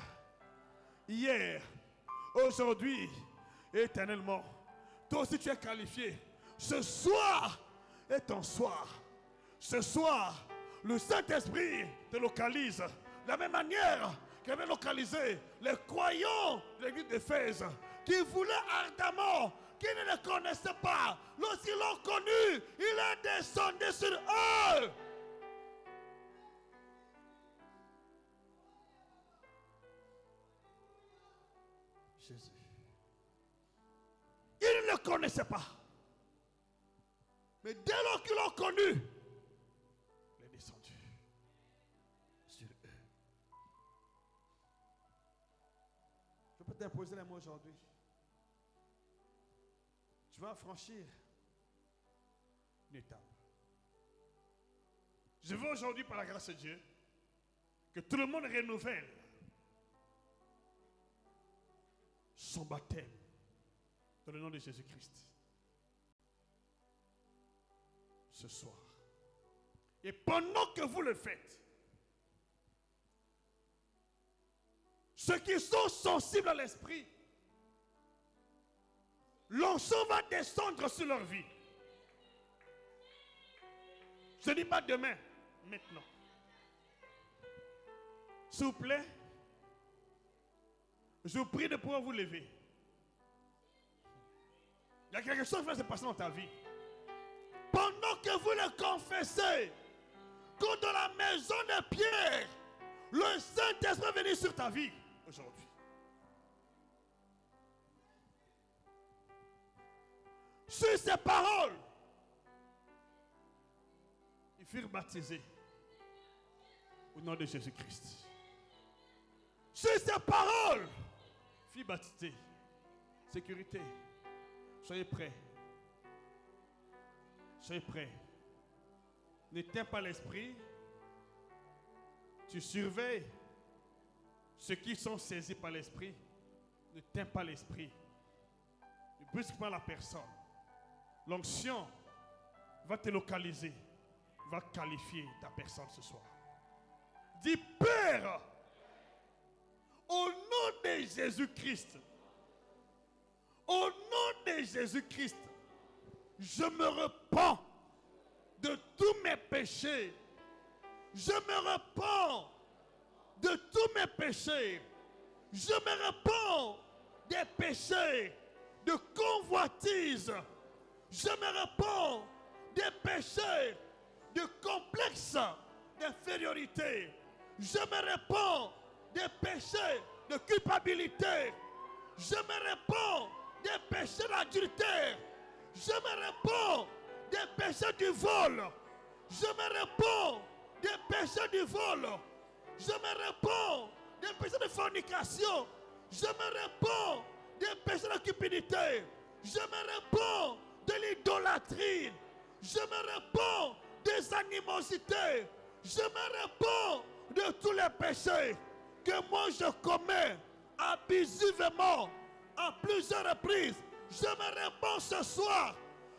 Hier, aujourd'hui, éternellement. Toi aussi tu es qualifié. Ce soir est ton soir. Ce soir, le Saint-Esprit te localise. De la même manière qu'il avait localisé les croyants de l'église d'Éphèse qui voulaient ardemment, qui ne le connaissaient pas. Lorsqu'ils l'ont connu, il est descendu sur eux. Jésus. Ils ne le connaissaient pas. Mais dès lors qu'ils l'ont connu, il est descendu sur eux. Je peux t'imposer les mots aujourd'hui. Tu vas franchir une étape. Je veux aujourd'hui, par la grâce de Dieu, que tout le monde renouvelle son baptême dans le nom de Jésus-Christ. Ce soir. Et pendant que vous le faites, ceux qui sont sensibles à l'esprit, l'onction va descendre sur leur vie. Je ne dis pas demain, maintenant. S'il vous plaît, je vous prie de pouvoir vous lever. Il y a quelque chose qui va se passer dans ta vie. Pendant que vous le confessez, comme dans la maison de Pierre, le Saint-Esprit est venu sur ta vie aujourd'hui. Sur ces paroles, ils furent baptisés au nom de Jésus-Christ. Sur ces paroles, ils furent baptisés. Sécurité. Soyez prêts. Soyez prêts. N'éteins pas l'esprit. Tu surveilles ceux qui sont saisis par l'esprit. N'éteins pas l'esprit. Ne brusque pas la personne. L'onction va te localiser. Va qualifier ta personne ce soir. Dis Père, au nom de Jésus-Christ. Au nom de Jésus-Christ, je me repens de tous mes péchés. Je me repens de tous mes péchés. Je me repens des péchés de convoitise. Je me repens des péchés de complexe d'infériorité. Je me repens des péchés de culpabilité. Je me repens des péchés d'adultère. Je me repens des péchés du vol. Je me repens des péchés du vol. Je me repens des péchés de fornication. Je me repens des péchés de cupidité. Je me repens de l'idolâtrie. Je me repens des animosités. Je me repens de tous les péchés que moi je commets abusivement à plusieurs reprises. Je me réponds ce soir.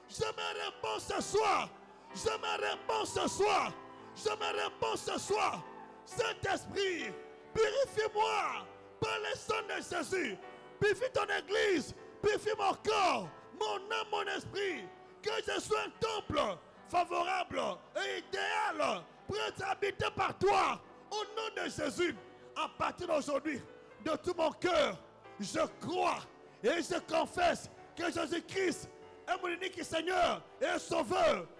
Je me réponds ce soir. Je me réponds ce soir. Je me réponds ce soir. Saint-Esprit, purifie-moi par le sang de Jésus. Purifie ton église. Purifie mon corps, mon âme, mon esprit. Que je sois un temple favorable et idéal pour être habité par toi. Au nom de Jésus, à partir d'aujourd'hui, de tout mon cœur, je crois et je confesse que Jésus-Christ est mon unique Seigneur et Sauveur.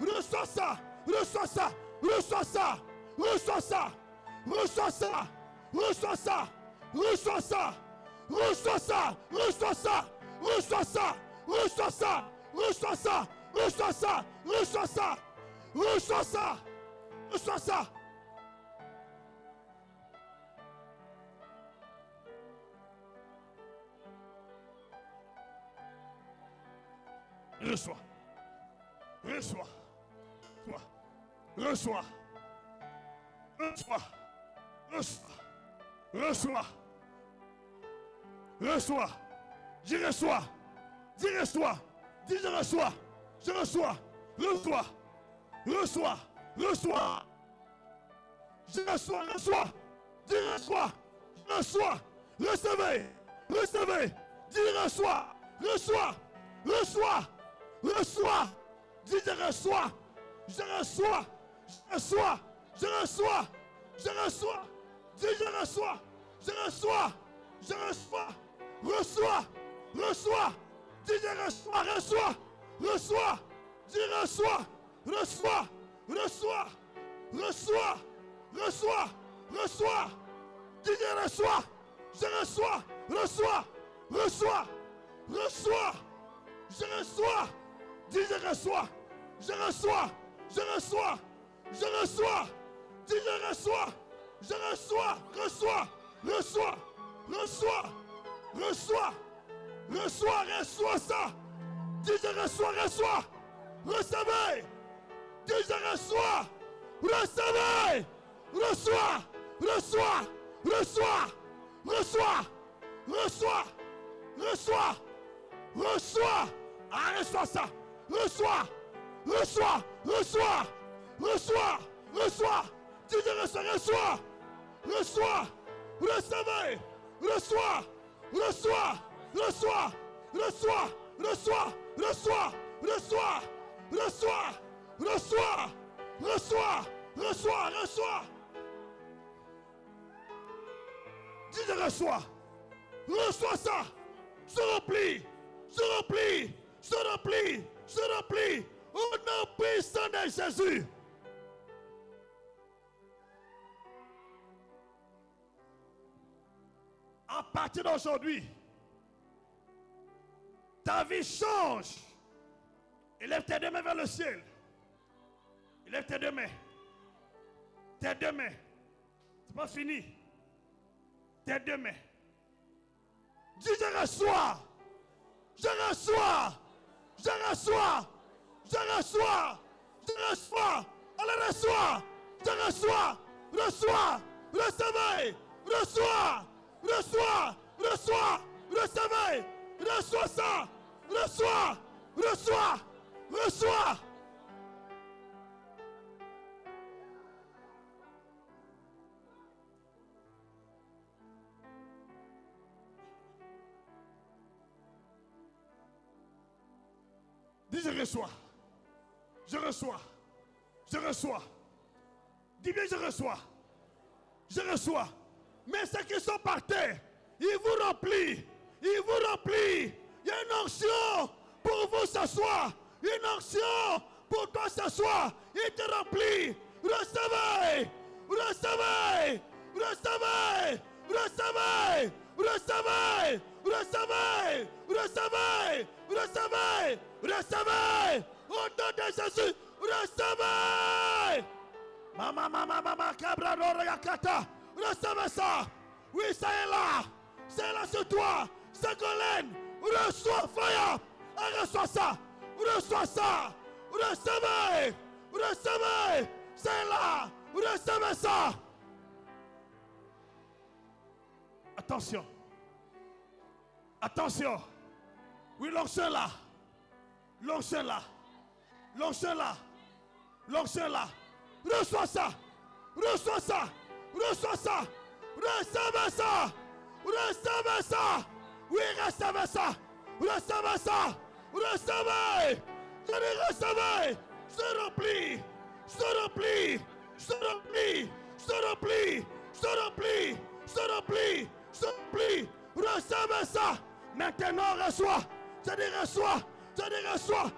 Reçois ça. Reçois ça. Reçois ça. Reçois ça. Reçois ça. Reçois ça. Reçois ça. Reçois ça. Reçois ça. Reçois ça. Reçois ça. Reçois ça. Reçois ça. Reçois ça. Reçois ça. Reçois ça. Reçois. Reçois. Reçois. Reçois. Reçois. Reçois. Reçois. Je reçois. Dis reçois. Dis je reçois. Je reçois. Reçois. Reçois. Reçois. Je reçois. Reçois. Dis reçois. Reçois. Recevez. Recevez. Dis reçois. Reçois. Reçois. Reçois. Dis je reçois. Je reçois. Je reçois. Je reçois. Je reçois. Dis je reçois. Je reçois. Je reçois. Reçois. Reçois. Dis je reçois. Reçois. Reçois. Dis reçois. Reçois. Reçois. Reçois. Reçois. Reçois. Dis je reçois. Je reçois. Reçois. Reçois. Reçois. Je reçois. Dis je reçois. Je reçois. Je reçois. Je reçois. Dis je reçois. Je reçois. Reçois. Reçois. Reçois. Reçois. Reçois. Reçois ça. Dis je reçois. Reçois. Recevez. Dis je reçois. Recevez. Reçois. Reçois. Reçois. Reçois. Reçois. Reçois. Reçois. Ah, reçois ça. Reçois. Reçois. Reçois. Reçois. Reçois. Dis je reçois. Reçois. Reçois. Recevez. Reçois. Reçois. Reçois. Reçois. Reçois. Reçois. Reçois. Reçois. Reçois. Reçois. Reçois. Reçois. Dis je reçois. Reçois ça. Se remplit. Se remplit. Se remplit. Se remplit. Au nom puissant de Jésus. À partir d'aujourd'hui, ta vie change. Élève tes deux mains vers le ciel. Élève tes deux mains. Tes deux mains. C'est pas fini. Tes deux mains. Dis je reçois. Je reçois. Je reçois. Je reçois. Je reçois. Allez, reçois. Je reçois. Reçois. Recevez. Reçois. Reçois. Reçois. Recevez. Reçois ça. Reçois. Reçois. Reçois. Dis je reçois. Je reçois. Je reçois. Dis bien je reçois. Je reçois. Mais ceux qui sont par terre, ils vous remplissent. Ils vous remplissent. Il y a une onction pour vous ce soir. Une onction pour toi ce soir. Il te remplit. Recevez. Recevez. Recevez. Recevez. Recevez. Recevez. Recevez. Recevez. Recevez. Au nom de Jésus. Recevez. Mama, cabra, yakata. Recevez ça. Oui, ça est là. C'est là sur toi. Ségolène. Reçois fire. Reçois ça. Reçois ça. Recevez. Recevez. C'est là. Recevez ça. Attention. Attention. Oui, l'onction là. L'onction là. L'onction là. L'onction là. Reçois ça. Reçois ça. Reçois ça. Recevez ça. Recevez ça. Oui, recevez ça. Recevez ça. Recevez. Je dis recevez. Se remplit. Se remplit. Se remplit. Se remplit. Se remplit. Se remplit. Se remplit. Recevez ça. Maintenant, reçois. Je dis reçois. Je dis reçois.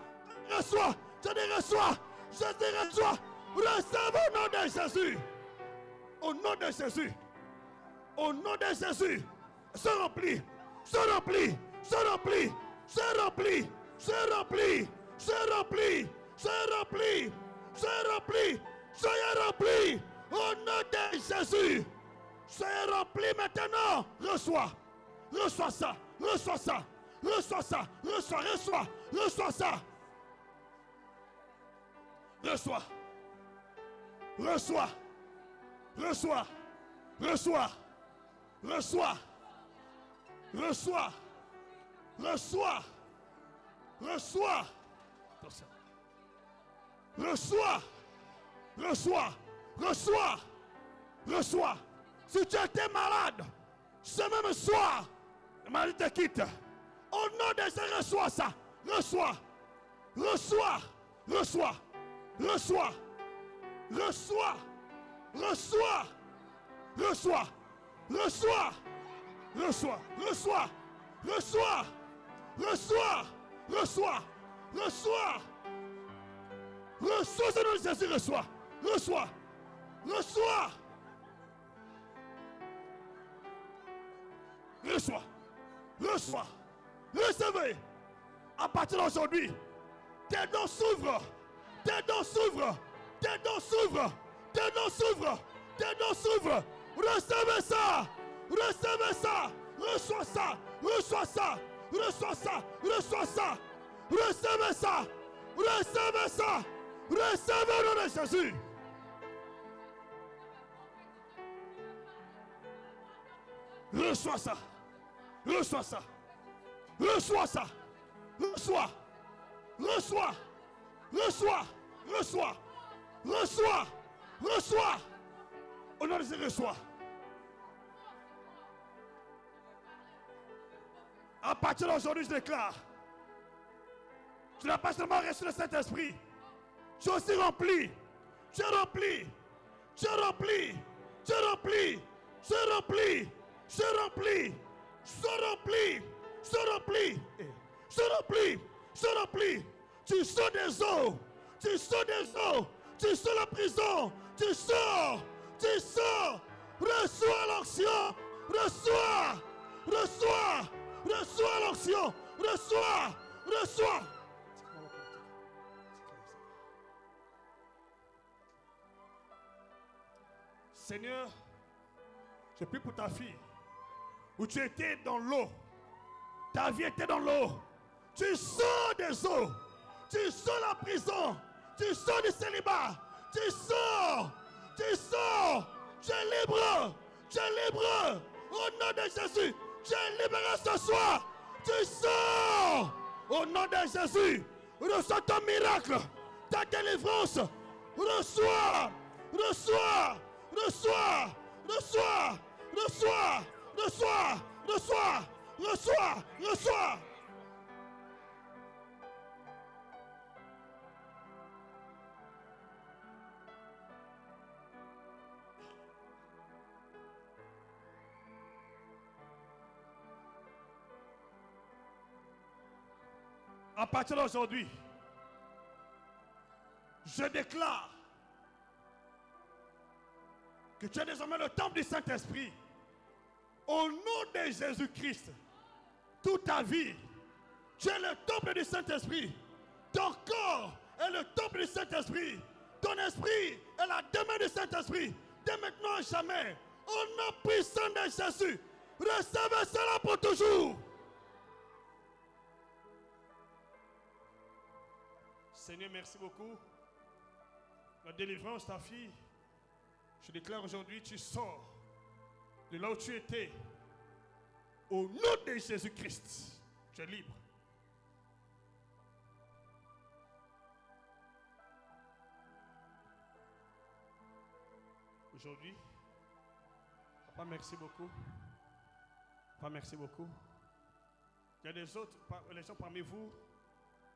Reçois. Je dis reçois. Jésus, reçois. Recevez au nom de Jésus. Au nom de Jésus. Au nom de Jésus. Se remplit. Se remplit. Se remplit. Se remplit. Se remplit. Se remplit. Se remplit. Se remplit. Soyez remplis. Au nom de Jésus. Soyez remplis maintenant. Reçois. Reçois ça. Reçois ça. Reçois ça. Reçois. Reçois. Reçois ça. Reçois. Reçois. Reçois. Reçois. Reçois. Reçois. Reçois. Reçois. Reçois. Reçois. Reçois. Reçois. Si tu étais malade, ce même soir, la maladie te quitte. Au nom de Jésus, reçois ça. Reçois. Reçois. Reçois. Reçois. Reçois. Reçois. Reçois. Reçois. Reçois. Reçois. Reçois. Reçois. Reçois. Reçois. Reçois ce nom de Jésus. Reçois. Reçois. Reçois. Reçois. Reçois. Recevez. À partir d'aujourd'hui, tes dons s'ouvrent. Tes dons s'ouvrent. Tes dons s'ouvrent. Tes dons s'ouvrent. Tes dons s'ouvrent. Recevez ça. Recevez ça. Reçois ça. Reçois ça. Reçois ça. Reçois ça. Recevez ça. Recevez ça. Recevez au nom de Jésus. Reçois ça. Reçois ça. Reçois ça. Reçois. Reçois. Reçois. Reçois. Reçois. Reçois. Au nom de Jésus, reçois. À partir d'aujourd'hui, je déclare, tu n'as pas seulement reçu le Saint-Esprit, tu es aussi rempli. Tu es rempli. Tu es rempli. Tu es rempli. Tu es rempli. Tu es rempli. Tu rempli. Tu rempli. Tu rempli. Tu rempli. Tu sors des eaux. Tu sors des eaux. Tu sors la prison. Tu sors. Tu sors. Reçois l'onction. Reçois. Reçois. Reçois l'onction. Reçois. Reçois. Seigneur, je prie pour ta fille. Où tu étais dans l'eau. Ta vie était dans l'eau. Tu sors des eaux. Tu sors la prison. Tu sors du célibat. Tu sors. Tu sors. Tu es libre. Tu es libre. Au nom de Jésus. Tu es libéré ce soir. Tu sors. Au nom de Jésus. Reçois ton miracle. Ta délivrance. Reçois. Reçois. Reçois. Reçois. Reçois. Reçois. Reçois. Reçois. Reçois. À partir d'aujourd'hui, je déclare que tu es désormais le temple du Saint-Esprit. Au nom de Jésus-Christ, toute ta vie, tu es le temple du Saint-Esprit. Ton corps est le temple du Saint-Esprit. Ton esprit est la demeure du Saint-Esprit. Dès maintenant et jamais, au nom puissant de Jésus, recevez cela pour toujours. Seigneur, merci beaucoup. La délivrance, ta fille, je déclare aujourd'hui, tu sors de là où tu étais. Au nom de Jésus-Christ, tu es libre. Aujourd'hui, papa, merci beaucoup. Papa, merci beaucoup. Il y a des autres, les gens parmi vous,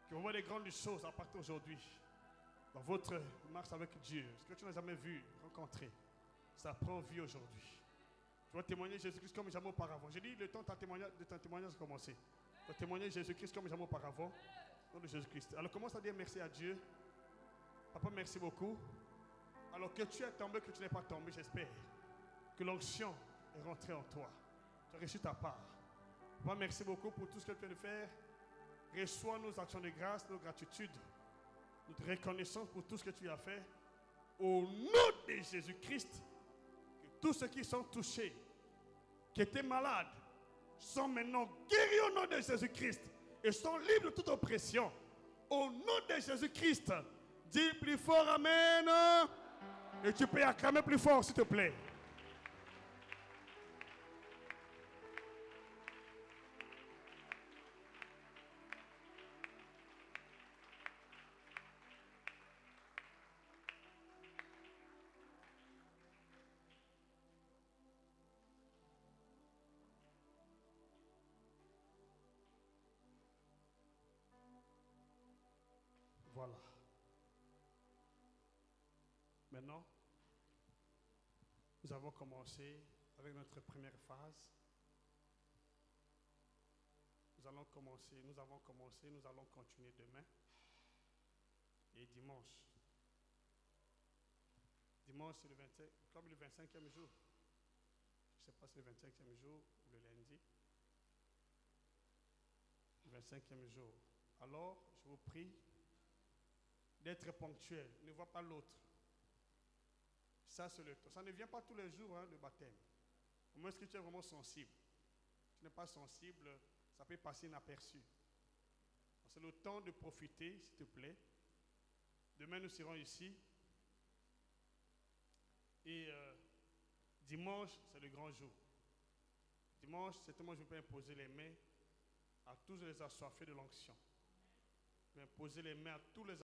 qui vont voir des grandes choses à partir d'aujourd'hui. Dans votre marche avec Dieu, ce que tu n'as jamais vu, rencontré, ça prend vie aujourd'hui. Tu vas témoigner Jésus-Christ comme jamais auparavant. J'ai dit, le temps de ton témoignage a commencé. Tu vas témoigner Jésus-Christ comme jamais auparavant, au nom de Jésus-Christ. Alors commence à dire merci à Dieu. Papa, merci beaucoup. Alors que tu es tombé, que tu n'es pas tombé, j'espère que l'onction est rentrée en toi. Tu as reçu ta part. Papa, merci beaucoup pour tout ce que tu viens de faire. Reçois nos actions de grâce, nos gratitudes, notre reconnaissance pour tout ce que tu as fait. Au nom de Jésus-Christ, que tous ceux qui sont touchés, qui étaient malades, sont maintenant guéris au nom de Jésus-Christ et sont libres de toute oppression. Au nom de Jésus-Christ, dis plus fort Amen. Et tu peux acclamer plus fort, s'il te plaît. Voilà. Maintenant, nous avons commencé avec notre première phase. Nous avons commencé, nous allons continuer demain et dimanche. Dimanche, c'est le 25, comme le 25e jour. Je ne sais pas si c'est le 25e jour ou le lundi. Le 25e jour. Alors, je vous prie d'être ponctuel. Ne vois pas l'autre. Ça, c'est le temps. Ça ne vient pas tous les jours, le baptême. Au moins, est-ce que tu es vraiment sensible? Tu n'es pas sensible, ça peut passer inaperçu. C'est le temps de profiter, s'il te plaît. Demain, nous serons ici. Et dimanche, c'est le grand jour. Dimanche, certainement, je peux imposer les mains à tous les assoiffés de l'onction. Je vais imposer les mains à tous les